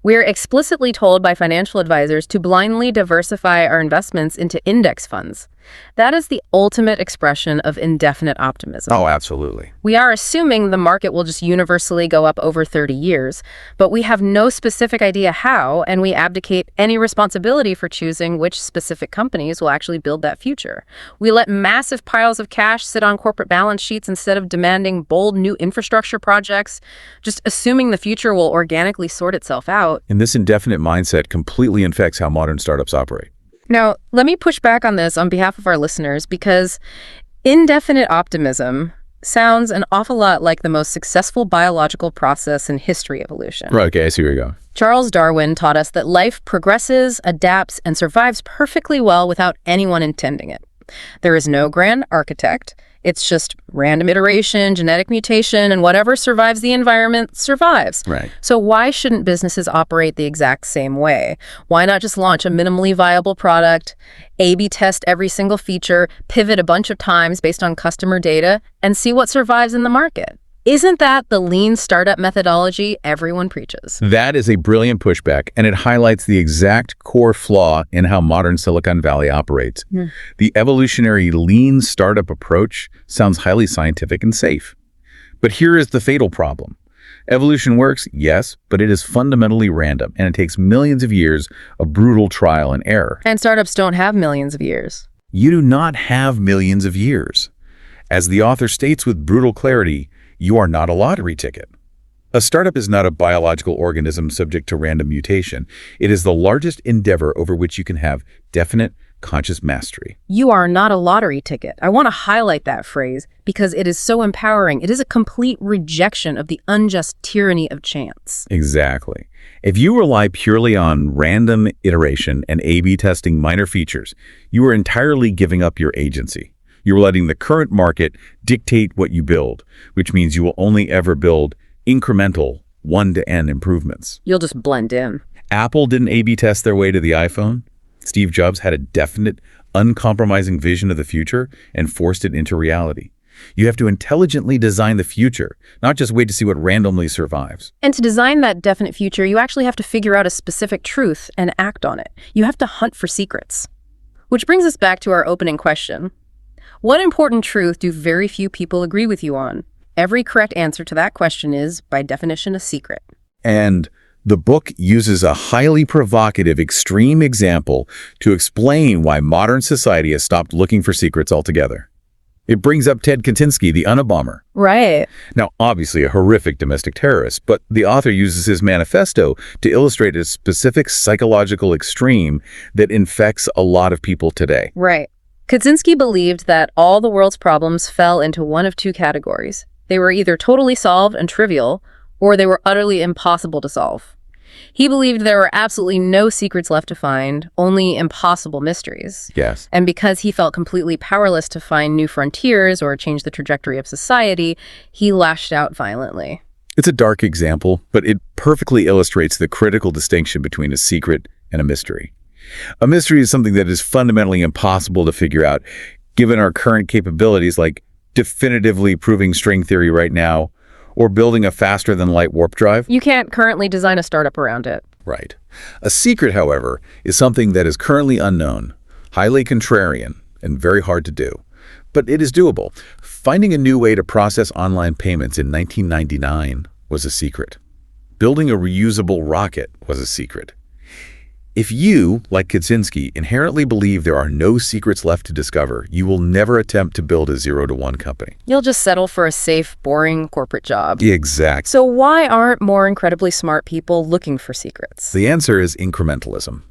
We are explicitly told by financial advisors to blindly diversify our investments into index funds. That is the ultimate expression of indefinite optimism. Oh, absolutely. We are assuming the market will just universally go up over 30 years, but we have no specific idea how, and we abdicate any responsibility for choosing which specific companies will actually build that future. We let massive piles of cash sit on corporate balance sheets instead of demanding bold new infrastructure projects, just assuming the future will organically sort itself out. And this indefinite mindset completely infects how modern startups operate. Now, let me push back on this on behalf of our listeners because indefinite optimism sounds an awful lot like the most successful biological process in history evolution. Right, okay, I see where you go. Charles Darwin taught us that life progresses, adapts, and survives perfectly well without anyone intending it. There is no grand architect. It's just random iteration, genetic mutation, and whatever survives the environment survives. Right. So why shouldn't businesses operate the exact same way? Why not just launch a minimally viable product, A/B test every single feature, pivot a bunch of times based on customer data, and see what survives in the market? Isn't that the lean startup methodology everyone preaches? That is a brilliant pushback, and it highlights the exact core flaw in how modern Silicon Valley operates. The evolutionary lean startup approach sounds highly scientific and safe. But here is the fatal problem. Evolution works, yes, but it is fundamentally random, and it takes millions of years of brutal trial and error. And startups don't have millions of years. You do not have millions of years. As the author states with brutal clarity, you are not a lottery ticket. A startup is not a biological organism subject to random mutation. It is the largest endeavor over which you can have definite, conscious mastery. You are not a lottery ticket. I want to highlight that phrase because it is so empowering. It is a complete rejection of the unjust tyranny of chance. Exactly. If you rely purely on random iteration and A/B testing minor features, you are entirely giving up your agency. You're letting the current market dictate what you build, which means you will only ever build incremental 1 to n improvements. You'll just blend in. Apple didn't A/B test their way to the iPhone. Steve Jobs had a definite, uncompromising vision of the future and forced it into reality. You have to intelligently design the future, not just wait to see what randomly survives. And to design that definite future, you actually have to figure out a specific truth and act on it. You have to hunt for secrets. Which brings us back to our opening question. What important truth do very few people agree with you on? Every correct answer to that question is, by definition, a secret. And the book uses a highly provocative, extreme example to explain why modern society has stopped looking for secrets altogether. It brings up Ted Kaczynski, the Unabomber. Right. Now, obviously a horrific domestic terrorist, but the author uses his manifesto to illustrate a specific psychological extreme that infects a lot of people today. Right. Kaczynski believed that all the world's problems fell into one of two categories. They were either totally solved and trivial, or they were utterly impossible to solve. He believed there were absolutely no secrets left to find, only impossible mysteries. Yes. And because he felt completely powerless to find new frontiers or change the trajectory of society, he lashed out violently. It's a dark example, but it perfectly illustrates the critical distinction between a secret and a mystery. A mystery is something that is fundamentally impossible to figure out, given our current capabilities, like definitively proving string theory right now, or building a faster-than-light warp drive. You can't currently design a startup around it. Right. A secret, however, is something that is currently unknown, highly contrarian, and very hard to do. But it is doable. Finding a new way to process online payments in 1999 was a secret. Building a reusable rocket was a secret. If you, like Kaczynski, inherently believe there are no secrets left to discover, you will never attempt to build a 0-to-1 company. You'll just settle for a safe, boring corporate job. Exactly. So why aren't more incredibly smart people looking for secrets? The answer is incrementalism.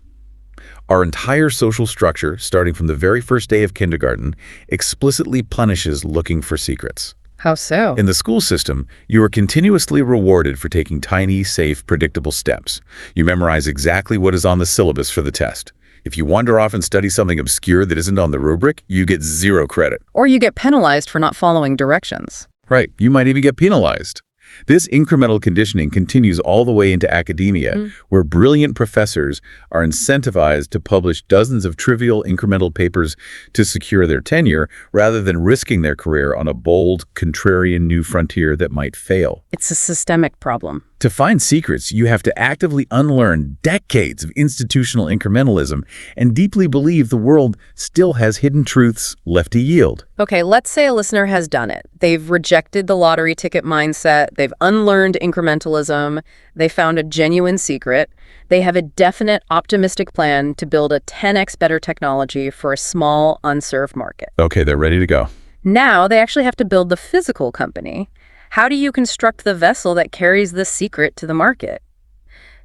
Our entire social structure, starting from the very first day of kindergarten, explicitly punishes looking for secrets. How so? In the school system, you are continuously rewarded for taking tiny, safe, predictable steps. You memorize exactly what is on the syllabus for the test. If you wander off and study something obscure that isn't on the rubric, you get 0 credit. Or you get penalized for not following directions. Right. You might even get penalized. This incremental conditioning continues all the way into academia, where brilliant professors are incentivized to publish dozens of trivial incremental papers to secure their tenure, rather than risking their career on a bold, contrarian new frontier that might fail. It's a systemic problem. To find secrets, you have to actively unlearn decades of institutional incrementalism and deeply believe the world still has hidden truths left to yield. Okay, let's say a listener has done it. They've rejected the lottery ticket mindset. They've unlearned incrementalism. They found a genuine secret. They have a definite, optimistic plan to build a 10x better technology for a small, unserved market. Okay, they're ready to go. Now they actually have to build the physical company. How do you construct the vessel that carries this secret to the market?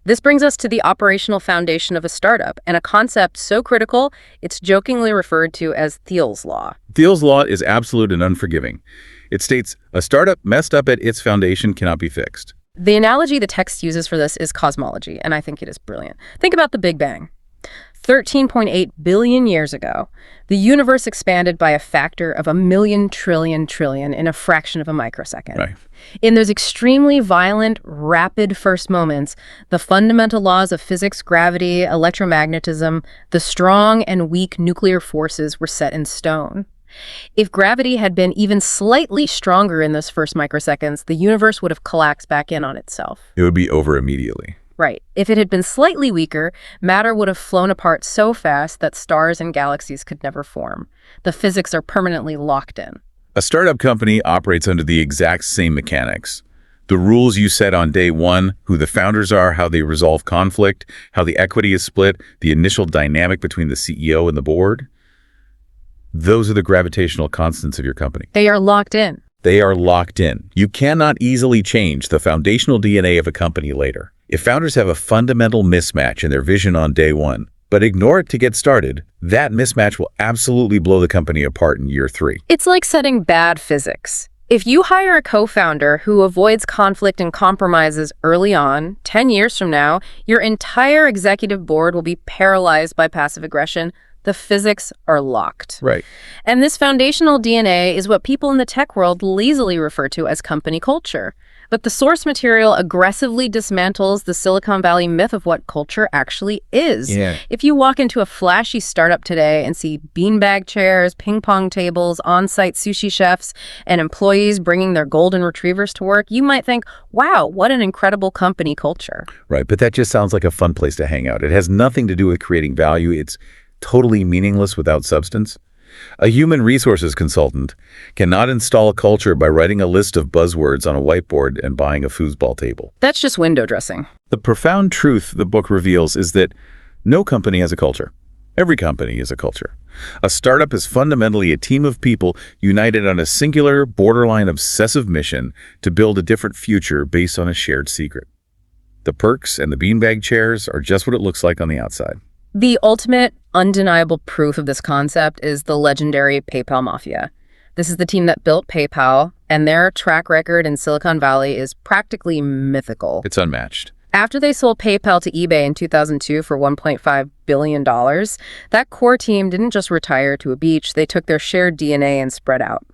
This brings us to the operational foundation of a startup, and a concept so critical, it's jokingly referred to as Thiel's law. Thiel's law is absolute and unforgiving. It states, a startup messed up at its foundation cannot be fixed. The analogy the text uses for this is cosmology, and I think it is brilliant. Think about the Big Bang. 13.8 billion years ago, the universe expanded by a factor of 1,000,000 trillion in a fraction of a microsecond. Right. In those extremely violent, rapid first moments, the fundamental laws of physics, gravity, electromagnetism, the strong and weak nuclear forces were set in stone. If gravity had been even slightly stronger in those first microseconds, the universe would have collapsed back in on itself. It would be over immediately. Right. If it had been slightly weaker, matter would have flown apart so fast that stars and galaxies could never form. The physics are permanently locked in. A startup company operates under the exact same mechanics. The rules you set on day one, who the founders are, how they resolve conflict, how the equity is split, the initial dynamic between the CEO and the board, those are the gravitational constants of your company. They are locked in. They are locked in. You cannot easily change the foundational DNA of a company later. If founders have a fundamental mismatch in their vision on day one, but ignore it to get started, that mismatch will absolutely blow the company apart in year 3. It's like setting bad physics. If you hire a co-founder who avoids conflict and compromises early on, 10 years from now, your entire executive board will be paralyzed by passive aggression. The physics are locked. Right. And this foundational DNA is what people in the tech world lazily refer to as company culture. But the source material aggressively dismantles the Silicon Valley myth of what culture actually is. Yeah. If you walk into a flashy startup today and see beanbag chairs, ping pong tables, on-site sushi chefs, and employees bringing their golden retrievers to work, you might think, wow, what an incredible company culture. Right, but that just sounds like a fun place to hang out. It has nothing to do with creating value. It's totally meaningless without substance. A human resources consultant cannot install a culture by writing a list of buzzwords on a whiteboard and buying a foosball table. That's just window dressing. The profound truth the book reveals is that no company has a culture. Every company is a culture. A startup is fundamentally a team of people united on a singular, borderline obsessive mission to build a different future based on a shared secret. The perks and the beanbag chairs are just what it looks like on the outside. The ultimate, undeniable proof of this concept is the legendary PayPal Mafia. This is the team that built PayPal, and their track record in Silicon Valley is practically mythical. It's unmatched. After they sold PayPal to eBay in 2002 for $1.5 billion, that core team didn't just retire to a beach, they took their shared DNA and spread out.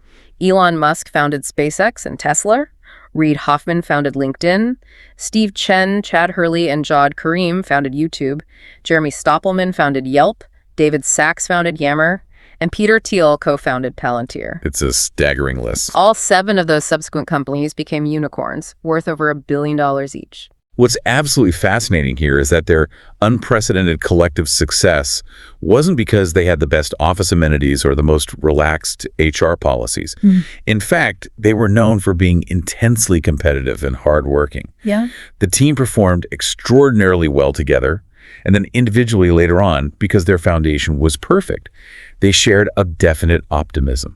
Elon Musk founded SpaceX and Tesla. Reid Hoffman founded LinkedIn. Steve Chen, Chad Hurley, and Jawed Karim founded YouTube. Jeremy Stoppelman founded Yelp. David Sachs founded Yammer. And Peter Thiel co-founded Palantir. It's a staggering list. All 7 of those subsequent companies became unicorns, worth over $1 billion each. What's absolutely fascinating here is that their unprecedented collective success wasn't because they had the best office amenities or the most relaxed HR policies. In fact, they were known for being intensely competitive and hardworking. Yeah. The team performed extraordinarily well together, and then individually later on, because their foundation was perfect, they shared a definite optimism.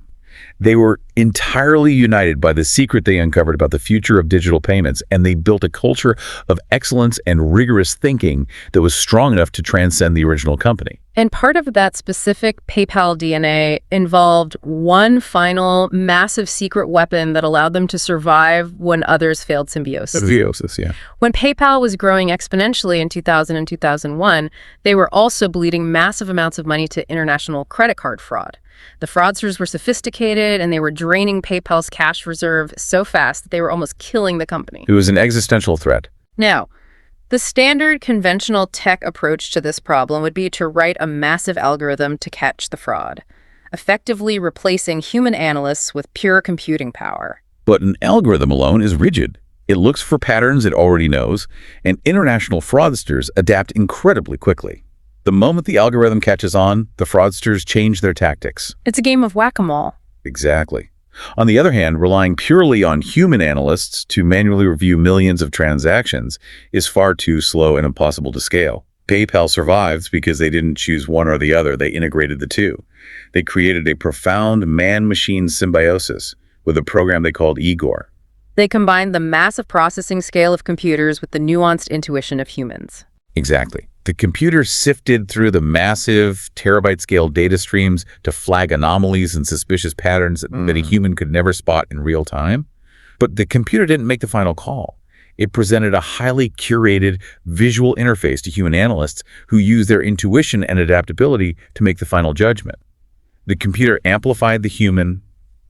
They were entirely united by the secret they uncovered about the future of digital payments, and they built a culture of excellence and rigorous thinking that was strong enough to transcend the original company. And part of that specific PayPal DNA involved one final massive secret weapon that allowed them to survive when others failed symbiosis. Symbiosis, yeah. When PayPal was growing exponentially in 2000 and 2001, they were also bleeding massive amounts of money to international credit card fraud. The fraudsters were sophisticated, and they were draining PayPal's cash reserve so fast that they were almost killing the company. It was an existential threat. Now, the standard conventional tech approach to this problem would be to write a massive algorithm to catch the fraud, effectively replacing human analysts with pure computing power. But an algorithm alone is rigid. It looks for patterns it already knows, and international fraudsters adapt incredibly quickly. The moment the algorithm catches on, the fraudsters change their tactics. It's a game of whack-a-mole. Exactly. On the other hand, relying purely on human analysts to manually review millions of transactions is far too slow and impossible to scale. PayPal survived because they didn't choose one or the other. They integrated the two. They created a profound man-machine symbiosis with a program they called Igor. They combined the massive processing scale of computers with the nuanced intuition of humans. Exactly. The computer sifted through the massive terabyte-scale data streams to flag anomalies and suspicious patterns that a human could never spot in real time. But the computer didn't make the final call. It presented a highly curated visual interface to human analysts who used their intuition and adaptability to make the final judgment. The computer amplified the human.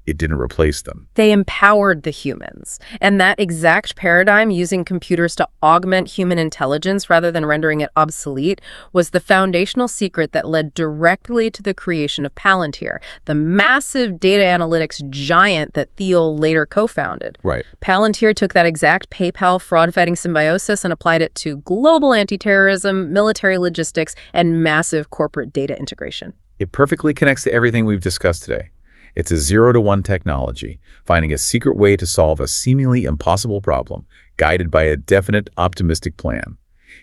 It didn't replace them. They empowered the humans. And that exact paradigm, using computers to augment human intelligence rather than rendering it obsolete, was the foundational secret that led directly to the creation of Palantir, the massive data analytics giant that Thiel later co-founded. Right. Palantir took that exact PayPal fraud-fighting symbiosis and applied it to global anti-terrorism, military logistics, and massive corporate data integration. It perfectly connects to everything we've discussed today. It's a 0 to 1 technology, finding a secret way to solve a seemingly impossible problem, guided by a definite, optimistic plan.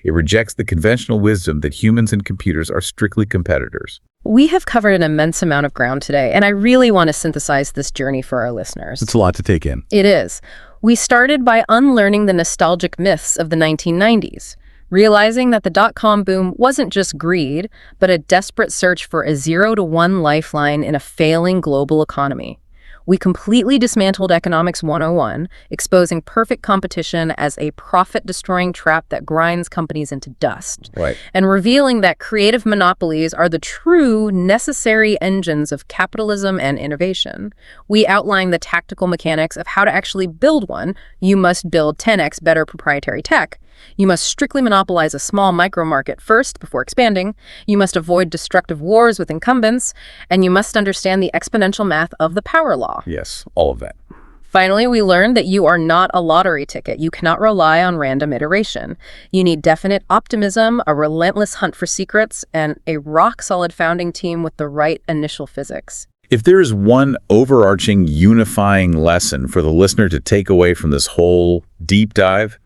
It rejects the conventional wisdom that humans and computers are strictly competitors. We have covered an immense amount of ground today, and I really want to synthesize this journey for our listeners. It's a lot to take in. It is. We started by unlearning the nostalgic myths of the 1990s, realizing that the dot-com boom wasn't just greed, but a desperate search for a 0 to 1 lifeline in a failing global economy. We completely dismantled Economics 101, exposing perfect competition as a profit-destroying trap that grinds companies into dust, Right. and revealing that creative monopolies are the true necessary engines of capitalism and innovation. We outlined the tactical mechanics of how to actually build one. You must build 10x better proprietary tech. You must strictly monopolize a small micro-market first before expanding. You must avoid destructive wars with incumbents. And you must understand the exponential math of the power law. Yes, all of that. Finally, we learned that you are not a lottery ticket. You cannot rely on random iteration. You need definite optimism, a relentless hunt for secrets, and a rock-solid founding team with the right initial physics. If there is one overarching, unifying lesson for the listener to take away from this whole deep dive,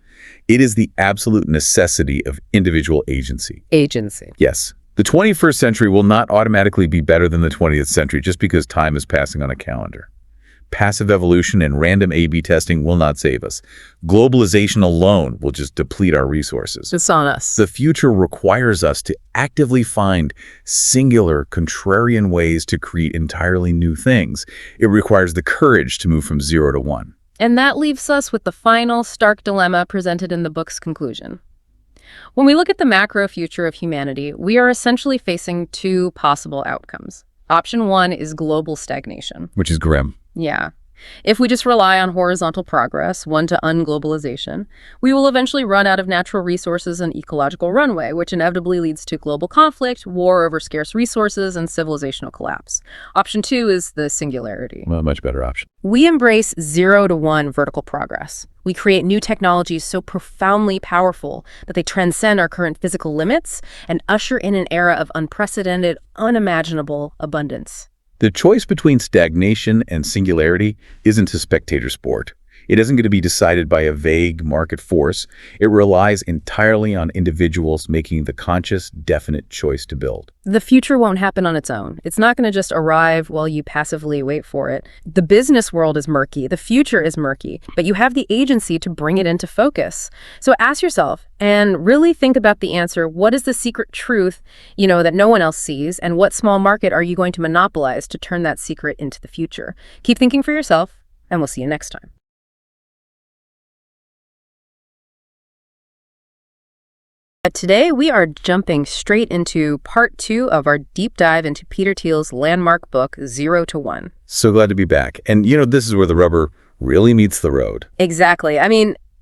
it is the absolute necessity of individual agency. Agency. Yes, the 21st century will not automatically be better than the 20th century just because time is passing on a calendar. Passive evolution and random A/B testing will not save us. Globalization alone will just deplete our resources. It's on us. The future requires us to actively find singular, contrarian ways to create entirely new things. It requires the courage to move from 0 to 1. And that leaves us with the final stark dilemma presented in the book's conclusion. When we look at the macro future of humanity, we are essentially facing two possible outcomes. Option 1 is global stagnation. Which is grim. Yeah. If we just rely on horizontal progress, one to unglobalization, we will eventually run out of natural resources and ecological runway, which inevitably leads to global conflict, war over scarce resources, and civilizational collapse. Option 2 is the singularity. Well, a much better option. We embrace 0 to 1 vertical progress. We create new technologies so profoundly powerful that they transcend our current physical limits and usher in an era of unprecedented, unimaginable abundance. The choice between stagnation and singularity isn't a spectator sport. It isn't going to be decided by a vague market force. It relies entirely on individuals making the conscious, definite choice to build. The future won't happen on its own. It's not going to just arrive while you passively wait for it. The business world is murky. The future is murky. But you have the agency to bring it into focus. So ask yourself and really think about the answer. What is the secret truth, that no one else sees? And what small market are you going to monopolize to turn that secret into the future? Keep thinking for yourself, and we'll see you next time. Today, we are jumping straight into part 2 of our deep dive into Peter Thiel's landmark book, 0 to 1. So glad to be back. And this is where the rubber really meets the road. Exactly.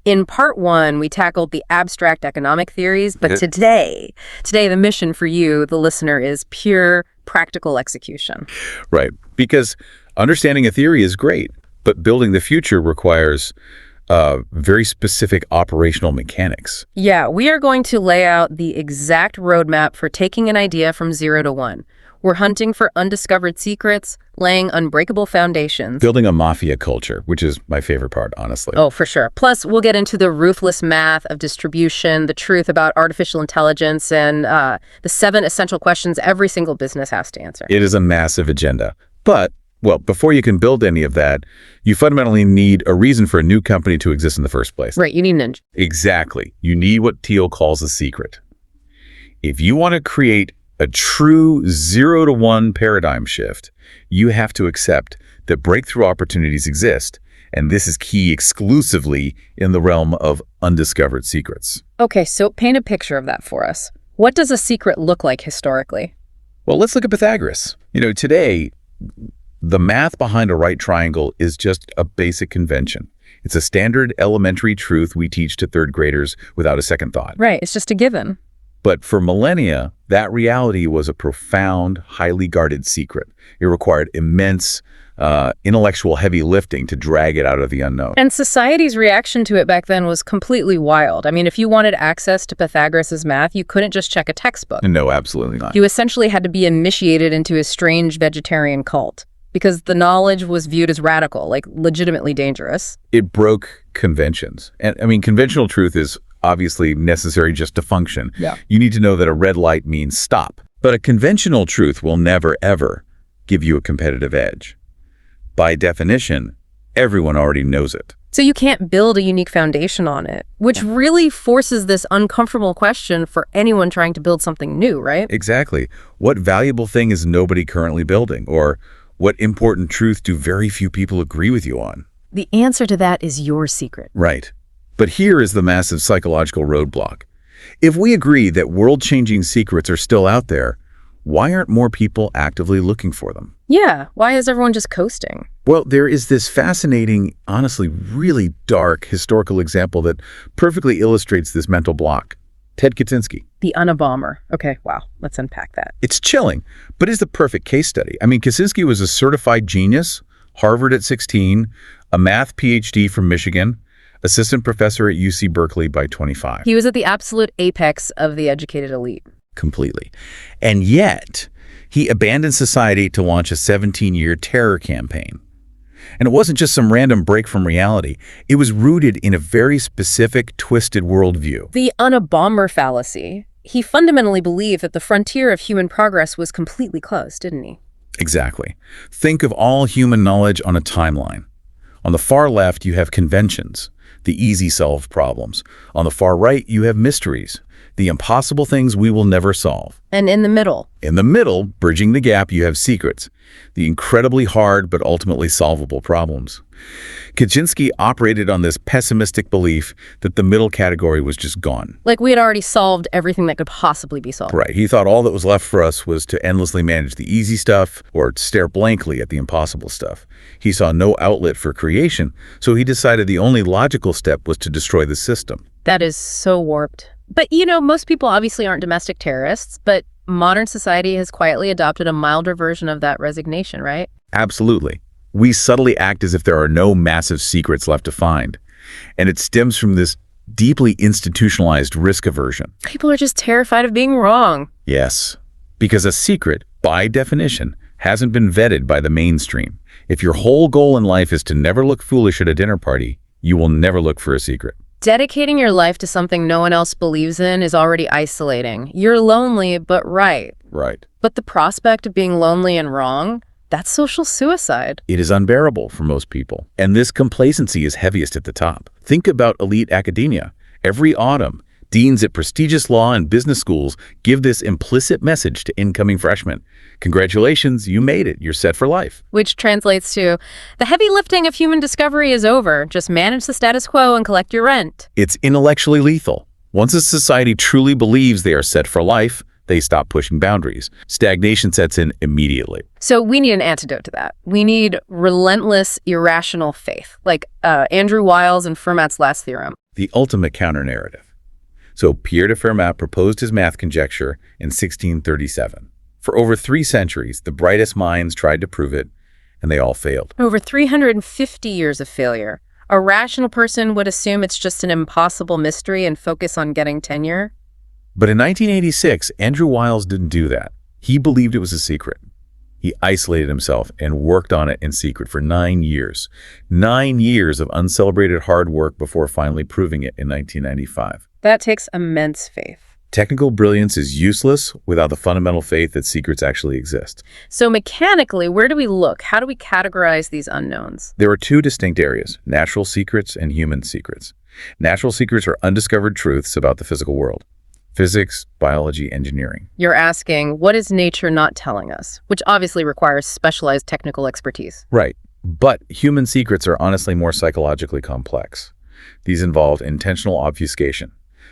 In part 1, we tackled the abstract economic theories, but today, the mission for you, the listener, is pure practical execution. Right. Because understanding a theory is great, but building the future requires very specific operational mechanics. Yeah, we are going to lay out the exact roadmap for taking an idea from 0 to 1. We're hunting for undiscovered secrets, laying unbreakable foundations. Building a mafia culture, which is my favorite part, honestly. Oh, for sure. Plus, we'll get into the ruthless math of distribution, the truth about artificial intelligence, and the 7 essential questions every single business has to answer. It is a massive agenda. But before you can build any of that, you fundamentally need a reason for a new company to exist in the first place. Right, you need an engine. Exactly. You need what Thiel calls a secret. If you want to create a true 0 to 1 paradigm shift, you have to accept that breakthrough opportunities exist, and this is key exclusively in the realm of undiscovered secrets. Okay, so paint a picture of that for us. What does a secret look like historically? Well, let's look at Pythagoras. Today, the math behind a right triangle is just a basic convention. It's a standard elementary truth we teach to third graders without a second thought. Right, it's just a given. But for millennia, that reality was a profound, highly guarded secret. It required immense intellectual heavy lifting to drag it out of the unknown. And society's reaction to it back then was completely wild. If you wanted access to Pythagoras' math, you couldn't just check a textbook. No, absolutely not. You essentially had to be initiated into a strange vegetarian cult. because the knowledge was viewed as radical, like legitimately dangerous. It broke conventions. And I mean, conventional truth is obviously necessary just to function. Yeah. You need to know that a red light means stop. But a conventional truth will never, ever give you a competitive edge. By definition, everyone already knows it. So you can't build a unique foundation on it, which really forces this uncomfortable question for anyone trying to build something new, right? Exactly. What valuable thing is nobody currently building? Or what important truth do very few people agree with you on? The answer to that is your secret. Right. But here is the massive psychological roadblock. If we agree that world-changing secrets are still out there, why aren't more people actively looking for them? Yeah, why is everyone just coasting? Well, there is this fascinating, honestly really dark historical example that perfectly illustrates this mental block. Ted Kaczynski. The Unabomber. Okay, wow, let's unpack that. It's chilling, but is the perfect case study. I mean, Kaczynski was a certified genius, Harvard at 16, a math PhD from Michigan, assistant professor at UC Berkeley by 25. He was at the absolute apex of the educated elite. Completely. And yet, he abandoned society to launch a 17-year terror campaign. And it wasn't just some random break from reality. It was rooted in a very specific, twisted worldview. The Unabomber fallacy. He fundamentally believed that the frontier of human progress was completely closed, didn't he? Exactly. Think of all human knowledge on a timeline. On the far left, you have conventions, the easy solved problems. On the far right, you have mysteries, the impossible things we will never solve. And in the middle? In the middle, bridging the gap, you have secrets, the incredibly hard but ultimately solvable problems. Kaczynski operated on this pessimistic belief that the middle category was just gone. Like we had already solved everything that could possibly be solved. Right. He thought all that was left for us was to endlessly manage the easy stuff or stare blankly at the impossible stuff. He saw no outlet for creation, so he decided the only logical step was to destroy the system. That is so warped. But, most people obviously aren't domestic terrorists, but modern society has quietly adopted a milder version of that resignation, right? Absolutely. We subtly act as if there are no massive secrets left to find. And it stems from this deeply institutionalized risk aversion. People are just terrified of being wrong. Yes, because a secret, by definition, hasn't been vetted by the mainstream. If your whole goal in life is to never look foolish at a dinner party, you will never look for a secret. Dedicating your life to something no one else believes in is already isolating. You're lonely, but right. Right. But the prospect of being lonely and wrong, that's social suicide. It is unbearable for most people. And this complacency is heaviest at the top. Think about elite academia. Every autumn, deans at prestigious law and business schools give this implicit message to incoming freshmen. Congratulations, you made it. You're set for life. Which translates to, the heavy lifting of human discovery is over. Just manage the status quo and collect your rent. It's intellectually lethal. Once a society truly believes they are set for life, they stop pushing boundaries. Stagnation sets in immediately. So we need an antidote to that. We need relentless, irrational faith, like Andrew Wiles and Fermat's last theorem. The ultimate counter-narrative. So Pierre de Fermat proposed his math conjecture in 1637. For over 3 centuries, the brightest minds tried to prove it, and they all failed. Over 350 years of failure. A rational person would assume it's just an impossible mystery and focus on getting tenure. But in 1986, Andrew Wiles didn't do that. He believed it was a secret. He isolated himself and worked on it in secret for 9 years. 9 years of uncelebrated hard work before finally proving it in 1995. That takes immense faith. Technical brilliance is useless without the fundamental faith that secrets actually exist. So mechanically, where do we look? How do we categorize these unknowns? There are 2 distinct areas, natural secrets and human secrets. Natural secrets are undiscovered truths about the physical world. Physics, biology, engineering. You're asking, what is nature not telling us? Which obviously requires specialized technical expertise. Right. But human secrets are honestly more psychologically complex. These involve intentional obfuscation.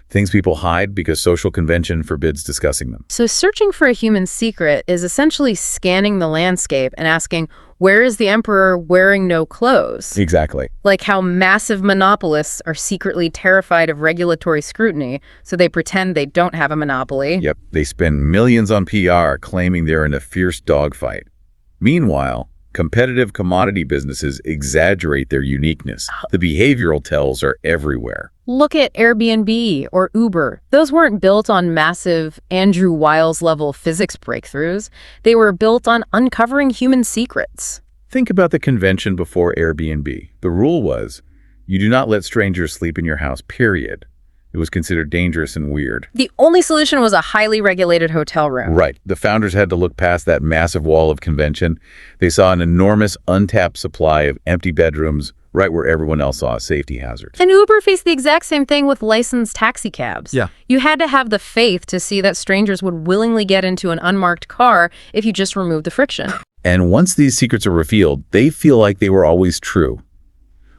Things people hide because social convention forbids discussing them. So searching for a human secret is essentially scanning the landscape and asking, where is the emperor wearing no clothes? Exactly. Like how massive monopolists are secretly terrified of regulatory scrutiny, so they pretend they don't have a monopoly. Yep, they spend millions on PR claiming they're in a fierce dogfight. Meanwhile, competitive commodity businesses exaggerate their uniqueness. The behavioral tells are everywhere. Look at Airbnb or Uber. Those weren't built on massive Andrew Wiles level physics breakthroughs. They were built on uncovering human secrets. Think about the convention before Airbnb. The rule was, you do not let strangers sleep in your house, period. It was considered dangerous and weird. The only solution was a highly regulated hotel room. Right. The founders had to look past that massive wall of convention. They saw an enormous untapped supply of empty bedrooms right where everyone else saw a safety hazard. And Uber faced the exact same thing with licensed taxi cabs. Yeah. You had to have the faith to see that strangers would willingly get into an unmarked car if you just removed the friction. And once these secrets are revealed, they feel like they were always true.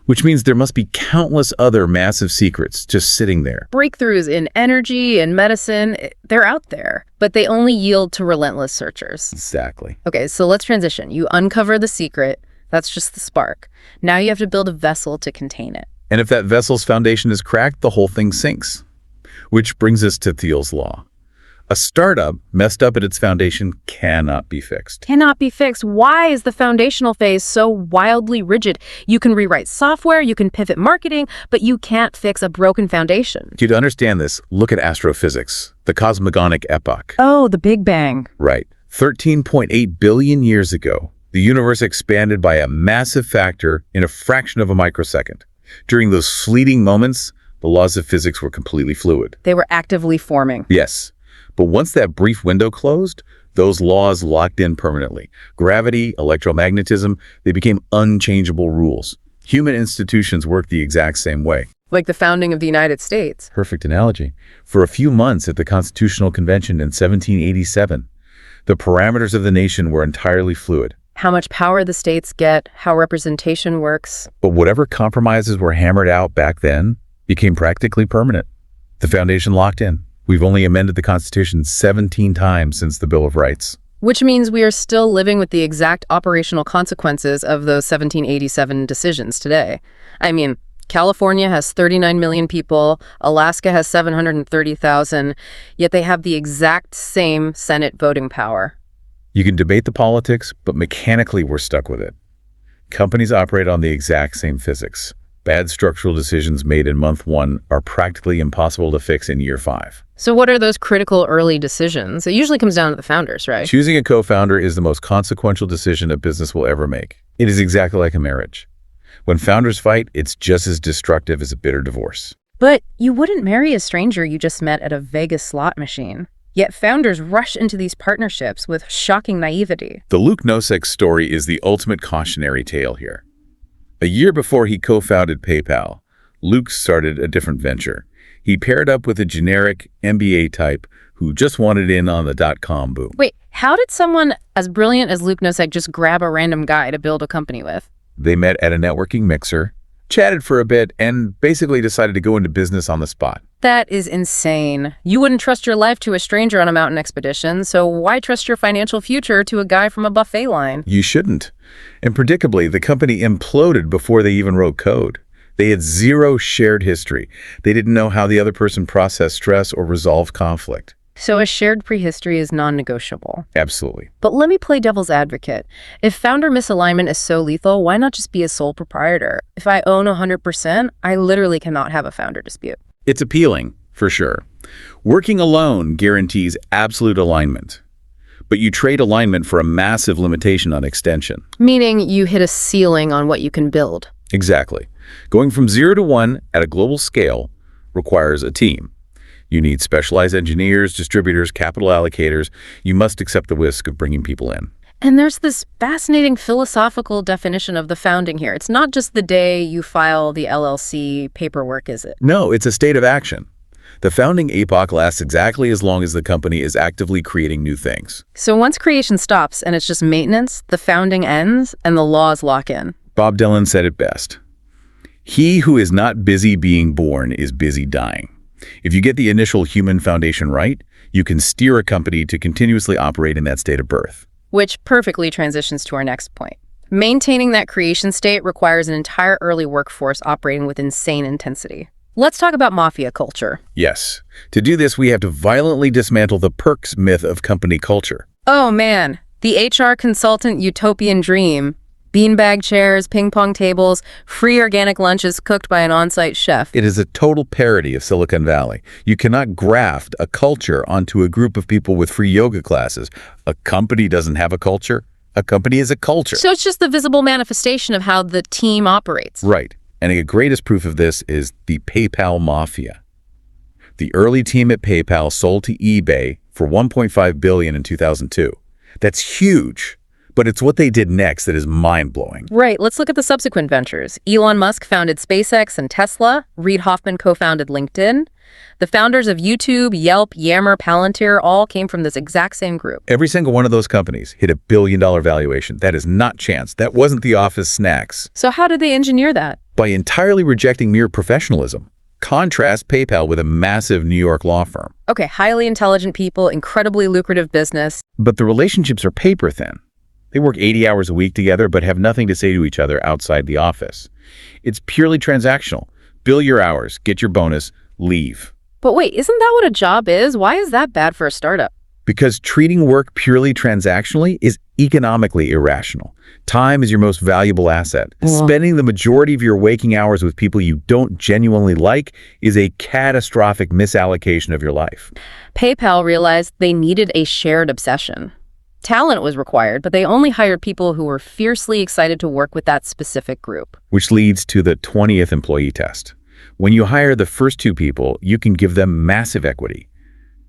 Which means there must be countless other massive secrets just sitting there. Breakthroughs in energy and medicine, they're out there, but they only yield to relentless searchers. Exactly. Okay, so let's transition. You uncover the secret. That's just the spark. Now you have to build a vessel to contain it. And if that vessel's foundation is cracked, the whole thing sinks. Which brings us to Thiel's law. A startup messed up at its foundation cannot be fixed. Cannot be fixed. Why is the foundational phase so wildly rigid? You can rewrite software, you can pivot marketing, but you can't fix a broken foundation. To understand this, look at astrophysics, the cosmogonic epoch. Oh, the Big Bang. Right. 13.8 billion years ago, the universe expanded by a massive factor in a fraction of a microsecond. During those fleeting moments, the laws of physics were completely fluid. They were actively forming. Yes. But once that brief window closed, those laws locked in permanently. Gravity, electromagnetism, they became unchangeable rules. Human institutions work the exact same way. Like the founding of the United States. Perfect analogy. For a few months at the Constitutional Convention in 1787, the parameters of the nation were entirely fluid. How much power the states get, how representation works. But whatever compromises were hammered out back then became practically permanent. The foundation locked in. We've only amended the Constitution 17 times since the Bill of Rights. Which means we are still living with the exact operational consequences of those 1787 decisions today. I mean, California has 39 million people, Alaska has 730,000, yet they have the exact same Senate voting power. You can debate the politics, but mechanically we're stuck with it. Companies operate on the exact same physics. Bad structural decisions made in month 1 are practically impossible to fix in year 5. So what are those critical early decisions? It usually comes down to the founders, right? Choosing a co-founder is the most consequential decision a business will ever make. It is exactly like a marriage. When founders fight, it's just as destructive as a bitter divorce. But you wouldn't marry a stranger you just met at a Vegas slot machine. Yet founders rush into these partnerships with shocking naivety. The Luke Nosek story is the ultimate cautionary tale here. A year before he co-founded PayPal, Luke started a different venture. He paired up with a generic MBA type who just wanted in on the dot-com boom. Wait, how did someone as brilliant as Luke Nosek just grab a random guy to build a company with? They met at a networking mixer, chatted for a bit, and basically decided to go into business on the spot. That is insane. You wouldn't trust your life to a stranger on a mountain expedition, so why trust your financial future to a guy from a buffet line? You shouldn't. And predictably, the company imploded before they even wrote code. They had zero shared history. They didn't know how the other person processed stress or resolved conflict. So a shared prehistory is non-negotiable. Absolutely. But let me play devil's advocate. If founder misalignment is so lethal, why not just be a sole proprietor? If I own 100%, I literally cannot have a founder dispute. It's appealing, for sure. Working alone guarantees absolute alignment. But you trade alignment for a massive limitation on extension. Meaning you hit a ceiling on what you can build. Exactly. Going from 0 to 1 at a global scale requires a team. You need specialized engineers, distributors, capital allocators. You must accept the risk of bringing people in. And there's this fascinating philosophical definition of the founding here. It's not just the day you file the LLC paperwork, is it? No, it's a state of action. The founding epoch lasts exactly as long as the company is actively creating new things. So once creation stops and it's just maintenance, the founding ends and the laws lock in. Bob Dylan said it best. He who is not busy being born is busy dying. If you get the initial human foundation right, you can steer a company to continuously operate in that state of birth. Which perfectly transitions to our next point. Maintaining that creation state requires an entire early workforce operating with insane intensity. Let's talk about mafia culture. Yes. To do this, we have to violently dismantle the perks myth of company culture. Oh man, the HR consultant utopian dream. Beanbag chairs, ping pong tables, free organic lunches cooked by an on-site chef. It is a total parody of Silicon Valley. You cannot graft a culture onto a group of people with free yoga classes. A company doesn't have a culture. A company is a culture. So it's just the visible manifestation of how the team operates. Right. And the greatest proof of this is the PayPal mafia. The early team at PayPal sold to eBay for $1.5 billion in 2002. That's huge. But it's what they did next that is mind-blowing. Right. Let's look at the subsequent ventures. Elon Musk founded SpaceX and Tesla. Reid Hoffman co-founded LinkedIn. The founders of YouTube, Yelp, Yammer, Palantir all came from this exact same group. Every single one of those companies hit $1 billion valuation. That is not chance. That wasn't the office snacks. So how did they engineer that? By entirely rejecting mere professionalism. Contrast PayPal with a massive New York law firm. Okay, highly intelligent people, incredibly lucrative business. But the relationships are paper thin. They work 80 hours a week together but have nothing to say to each other outside the office. It's purely transactional. Bill your hours, get your bonus, leave. But wait, isn't that what a job is? Why is that bad for a startup? Because treating work purely transactionally is economically irrational. Time is your most valuable asset. Spending the majority of your waking hours with people you don't genuinely like is a catastrophic misallocation of your life. PayPal realized they needed a shared obsession. Talent was required, but they only hired people who were fiercely excited to work with that specific group. Which leads to the 20th employee test. When you hire the first 2 people, you can give them massive equity.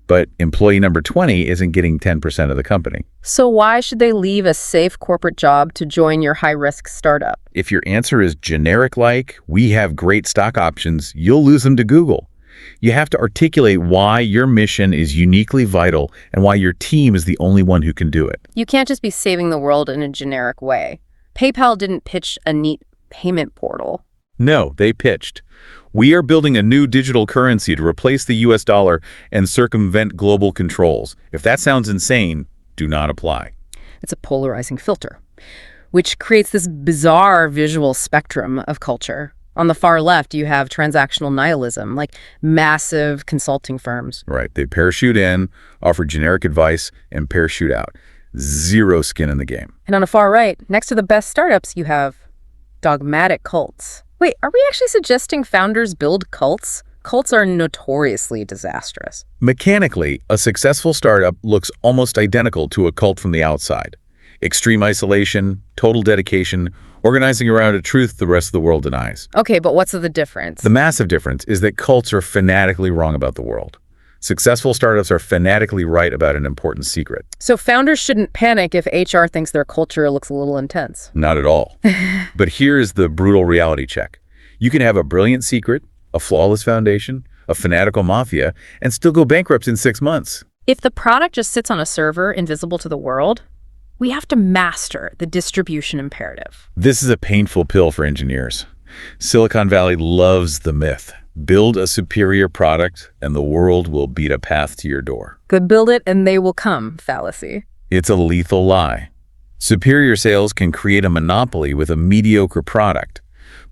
But employee number 20 isn't getting 10% of the company. So why should they leave a safe corporate job to join your high-risk startup? If your answer is generic like, we have great stock options, you'll lose them to Google. You have to articulate why your mission is uniquely vital and why your team is the only one who can do it. You can't just be saving the world in a generic way. PayPal didn't pitch a neat payment portal. No, they pitched. We are building a new digital currency to replace the US dollar and circumvent global controls. If that sounds insane, do not apply. It's a polarizing filter, which creates this bizarre visual spectrum of culture. On the far left, you have transactional nihilism, like massive consulting firms. Right. They parachute in, offer generic advice, and parachute out. Zero skin in the game. And on the far right, next to the best startups, you have dogmatic cults. Wait, are we actually suggesting founders build cults? Cults are notoriously disastrous. Mechanically, a successful startup looks almost identical to a cult from the outside. Extreme isolation, total dedication, organizing around a truth the rest of the world denies. Okay, but what's the difference? The massive difference is that cults are fanatically wrong about the world. Successful startups are fanatically right about an important secret. So founders shouldn't panic if HR thinks their culture looks a little intense. Not at all. But here's the brutal reality check. You can have a brilliant secret, a flawless foundation, a fanatical mafia, and still go bankrupt in 6 months. If the product just sits on a server, invisible to the world, we have to master the distribution imperative. This is a painful pill for engineers. Silicon Valley loves the myth. Build a superior product, and the world will beat a path to your door. Good build it, and they will come fallacy. It's a lethal lie. Superior sales can create a monopoly with a mediocre product,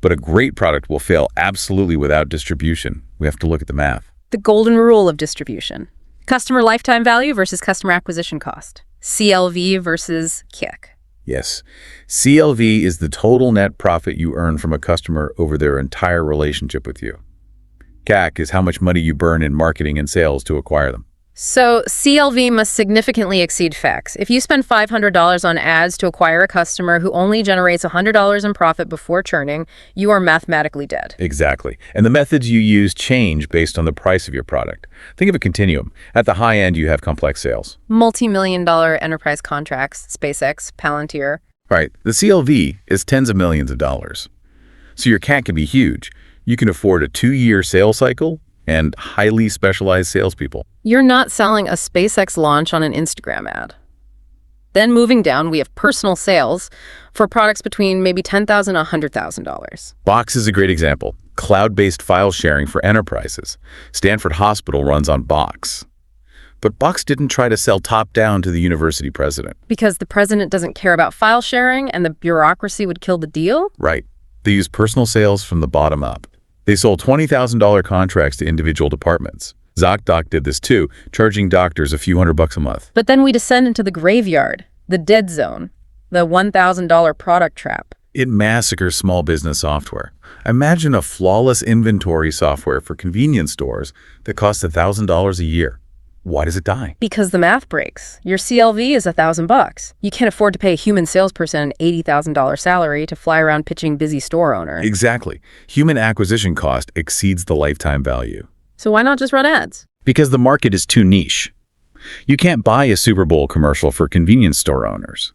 but a great product will fail absolutely without distribution. We have to look at the math. The golden rule of distribution. Customer lifetime value versus customer acquisition cost. CLV versus CAC. Yes. CLV is the total net profit you earn from a customer over their entire relationship with you. CAC is how much money you burn in marketing and sales to acquire them. So CLV must significantly exceed FACS. If you spend $500 on ads to acquire a customer who only generates $100 in profit before churning, you are mathematically dead. Exactly. And the methods you use change based on the price of your product. Think of a continuum. At the high end, you have complex sales. Multi-million-dollar enterprise contracts, SpaceX, Palantir. Right. The CLV is tens of millions of dollars. So your CAC can be huge. You can afford a 2-year sales cycle and highly specialized salespeople. You're not selling a SpaceX launch on an Instagram ad. Then moving down, we have personal sales for products between maybe $10,000 and $100,000. Box is a great example. Cloud-based file sharing for enterprises. Stanford Hospital runs on Box. But Box didn't try to sell top-down to the university president. Because the president doesn't care about file sharing and the bureaucracy would kill the deal? Right. They used personal sales from the bottom up. They sold $20,000 contracts to individual departments. ZocDoc did this too, charging doctors a few $100 a month. But then we descend into the graveyard, the dead zone, the $1,000 product trap. It massacres small business software. Imagine a flawless inventory software for convenience stores that costs $1,000 a year. Why does it die? Because the math breaks. Your CLV is $1,000. You can't afford to pay a human salesperson an $80,000 salary to fly around pitching busy store owners. Exactly. Human acquisition cost exceeds the lifetime value. So why not just run ads? Because the market is too niche. You can't buy a Super Bowl commercial for convenience store owners.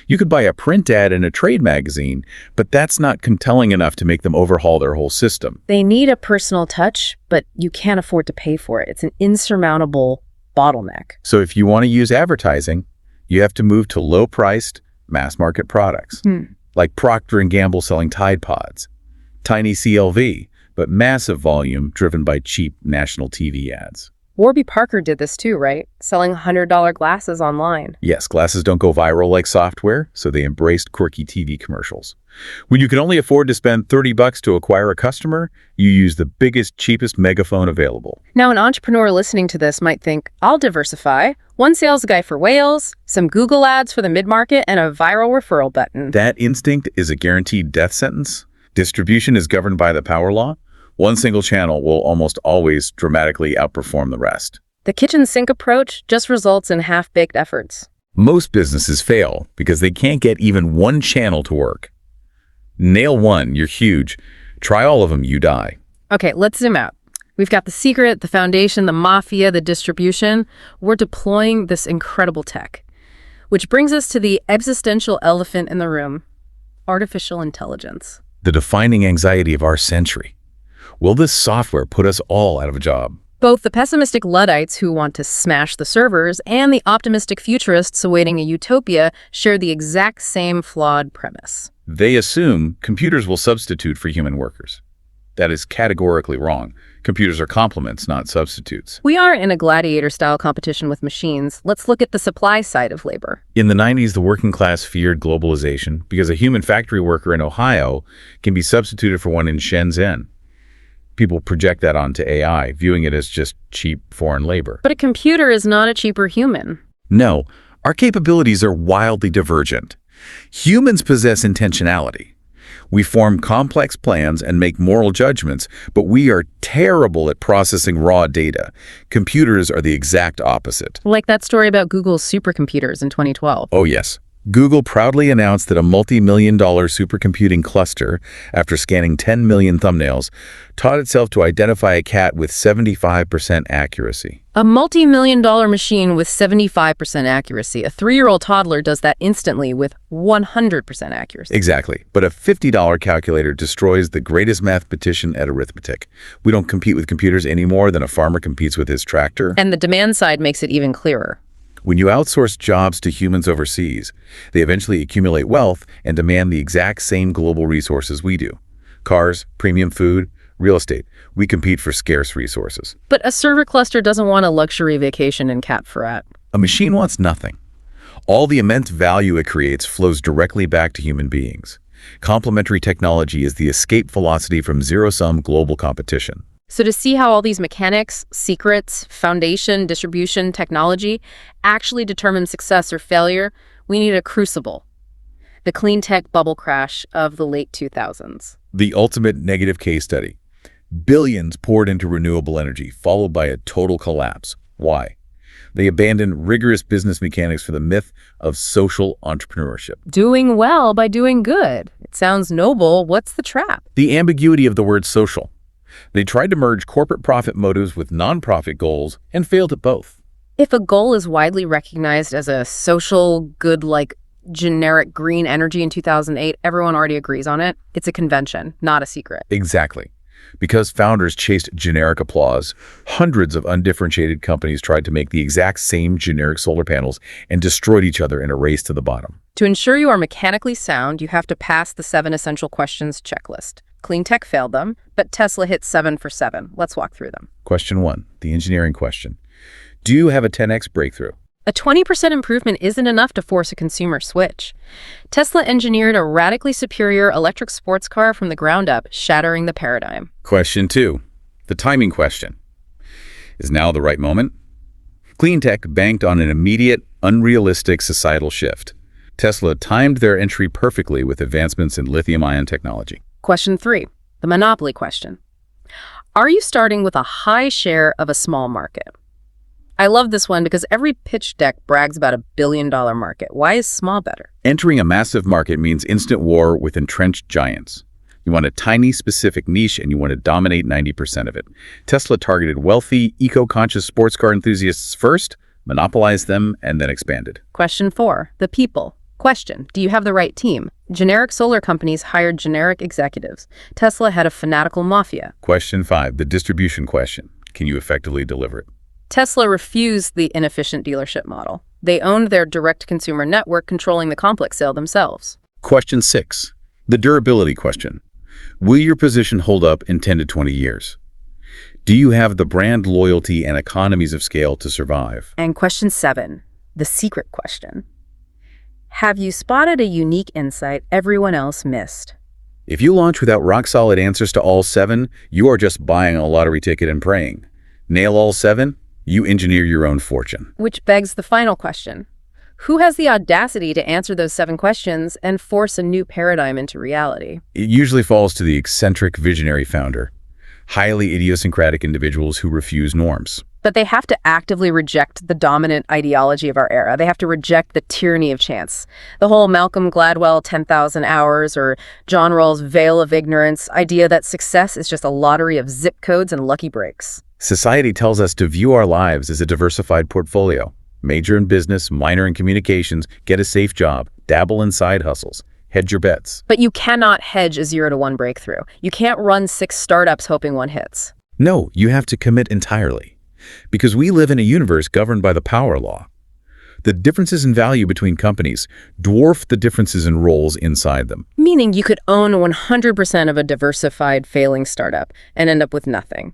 You could buy a print ad in a trade magazine, but that's not compelling enough to make them overhaul their whole system. They need a personal touch, but you can't afford to pay for it. It's an insurmountable bottleneck. So if you want to use advertising, you have to move to low-priced, mass-market products, like Procter & Gamble selling Tide Pods. Tiny CLV, but massive volume driven by cheap national TV ads. Warby Parker did this too, right? Selling $100 glasses online. Yes, glasses don't go viral like software, so they embraced quirky TV commercials. When you can only afford to spend $30 to acquire a customer, you use the biggest, cheapest megaphone available. Now, an entrepreneur listening to this might think, I'll diversify. One sales guy for whales, some Google ads for the mid-market, and a viral referral button. That instinct is a guaranteed death sentence. Distribution is governed by the power law. One single channel will almost always dramatically outperform the rest. The kitchen sink approach just results in half-baked efforts. Most businesses fail because they can't get even one channel to work. Nail one, you're huge. Try all of them, you die. Okay, let's zoom out. We've got the secret, the foundation, the mafia, the distribution. We're deploying this incredible tech. Which brings us to the existential elephant in the room, artificial intelligence. The defining anxiety of our century. Will this software put us all out of a job? Both the pessimistic Luddites who want to smash the servers and the optimistic futurists awaiting a utopia share the exact same flawed premise. They assume computers will substitute for human workers. That is categorically wrong. Computers are complements, not substitutes. We are in a gladiator-style competition with machines. Let's look at the supply side of labor. In the 90s, the working class feared globalization because a human factory worker in Ohio can be substituted for one in Shenzhen. People project that onto AI, viewing it as just cheap foreign labor. But a computer is not a cheaper human. No, our capabilities are wildly divergent. Humans possess intentionality. We form complex plans and make moral judgments, but we are terrible at processing raw data. Computers are the exact opposite. Like that story about Google's supercomputers in 2012. Oh, yes. Google proudly announced that a multi-million-dollar supercomputing cluster, after scanning 10 million thumbnails, taught itself to identify a cat with 75% accuracy. A multi-million-dollar machine with 75% accuracy. A 3-year-old toddler does that instantly with 100% accuracy. Exactly. But a $50 calculator destroys the greatest mathematician at arithmetic. We don't compete with computers any more than a farmer competes with his tractor. And the demand side makes it even clearer. When you outsource jobs to humans overseas, they eventually accumulate wealth and demand the exact same global resources we do. Cars, premium food, real estate. We compete for scarce resources. But a server cluster doesn't want a luxury vacation in Cap Ferrat. A machine wants nothing. All the immense value it creates flows directly back to human beings. Complementary technology is the escape velocity from zero-sum global competition. So to see how all these mechanics, secrets, foundation, distribution, technology actually determine success or failure, we need a crucible. The clean tech bubble crash of the late 2000s. The ultimate negative case study. Billions poured into renewable energy, followed by a total collapse. Why? They abandoned rigorous business mechanics for the myth of social entrepreneurship. Doing well by doing good. It sounds noble. What's the trap? The ambiguity of the word social. They tried to merge corporate profit motives with nonprofit goals and failed at both. If a goal is widely recognized as a social good like generic green energy in 2008, everyone already agrees on it. It's a convention, not a secret. Exactly. Because founders chased generic applause, hundreds of undifferentiated companies tried to make the exact same generic solar panels and destroyed each other in a race to the bottom. To ensure you are mechanically sound, you have to pass the 7 essential questions checklist. Clean tech failed them, but Tesla hit 7 for 7. Let's walk through them. Question 1, the engineering question. Do you have a 10x breakthrough? A 20% improvement isn't enough to force a consumer switch. Tesla engineered a radically superior electric sports car from the ground up, shattering the paradigm. Question 2, the timing question. Is now the right moment? Clean tech banked on an immediate, unrealistic societal shift. Tesla timed their entry perfectly with advancements in lithium-ion technology. Question 3, the monopoly question. Are you starting with a high share of a small market? I love this one because every pitch deck brags about $1 billion market. Why is small better? Entering a massive market means instant war with entrenched giants. You want a tiny, specific niche, and you want to dominate 90% of it. Tesla targeted wealthy, eco-conscious sports car enthusiasts first, monopolized them, and then expanded. Question 4. The people. Question. Do you have the right team? Generic solar companies hired generic executives. Tesla had a fanatical mafia. Question 5. The distribution question. Can you effectively deliver it? Tesla refused the inefficient dealership model. They owned their direct-to-consumer network, controlling the complex sale themselves. Question 6. The durability question. Will your position hold up in 10 to 20 years? Do you have the brand loyalty and economies of scale to survive? And question 7. The secret question. Have you spotted a unique insight everyone else missed? If you launch without rock-solid answers to all 7, you are just buying a lottery ticket and praying. Nail all 7, you engineer your own fortune. Which begs the final question. Who has the audacity to answer those 7 questions and force a new paradigm into reality? It usually falls to the eccentric visionary founder, highly idiosyncratic individuals who refuse norms. But they have to actively reject the dominant ideology of our era. They have to reject the tyranny of chance. The whole Malcolm Gladwell 10,000 hours or John Rawls' veil of ignorance idea that success is just a lottery of zip codes and lucky breaks. Society tells us to view our lives as a diversified portfolio. Major in business, minor in communications, get a safe job, dabble in side hustles, hedge your bets. But you cannot hedge a 0 to 1 breakthrough. You can't run 6 startups hoping one hits. No, you have to commit entirely. Because we live in a universe governed by the power law. The differences in value between companies dwarf the differences in roles inside them. Meaning you could own 100% of a diversified failing startup and end up with nothing.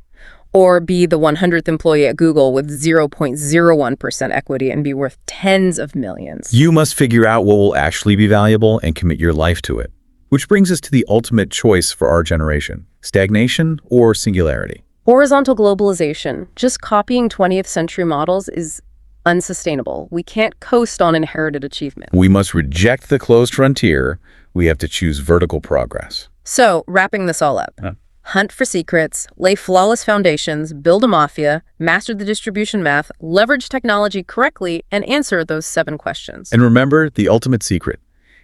Or be the 100th employee at Google with 0.01% equity and be worth tens of millions. You must figure out what will actually be valuable and commit your life to it. Which brings us to the ultimate choice for our generation: stagnation or singularity. Horizontal globalization, just copying 20th century models, is unsustainable. We can't coast on inherited achievement. We must reject the closed frontier. We have to choose vertical progress. So, wrapping this all up. Hunt for secrets, lay flawless foundations, build a mafia, master the distribution math, leverage technology correctly, and answer those 7 questions. And remember the ultimate secret.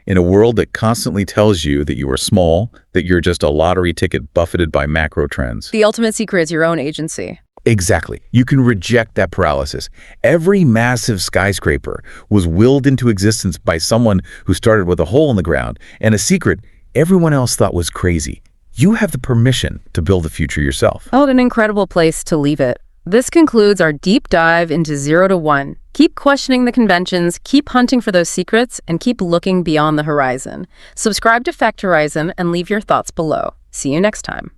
In a world that constantly tells you that you are small, that you're just a lottery ticket buffeted by macro trends. The ultimate secret is your own agency. Exactly. You can reject that paralysis. Every massive skyscraper was willed into existence by someone who started with a hole in the ground and a secret everyone else thought was crazy. You have the permission to build the future yourself. Oh, what an incredible place to leave it. This concludes our deep dive into 0 to 1. Keep questioning the conventions, keep hunting for those secrets, and keep looking beyond the horizon. Subscribe to Fact Horizon and leave your thoughts below. See you next time.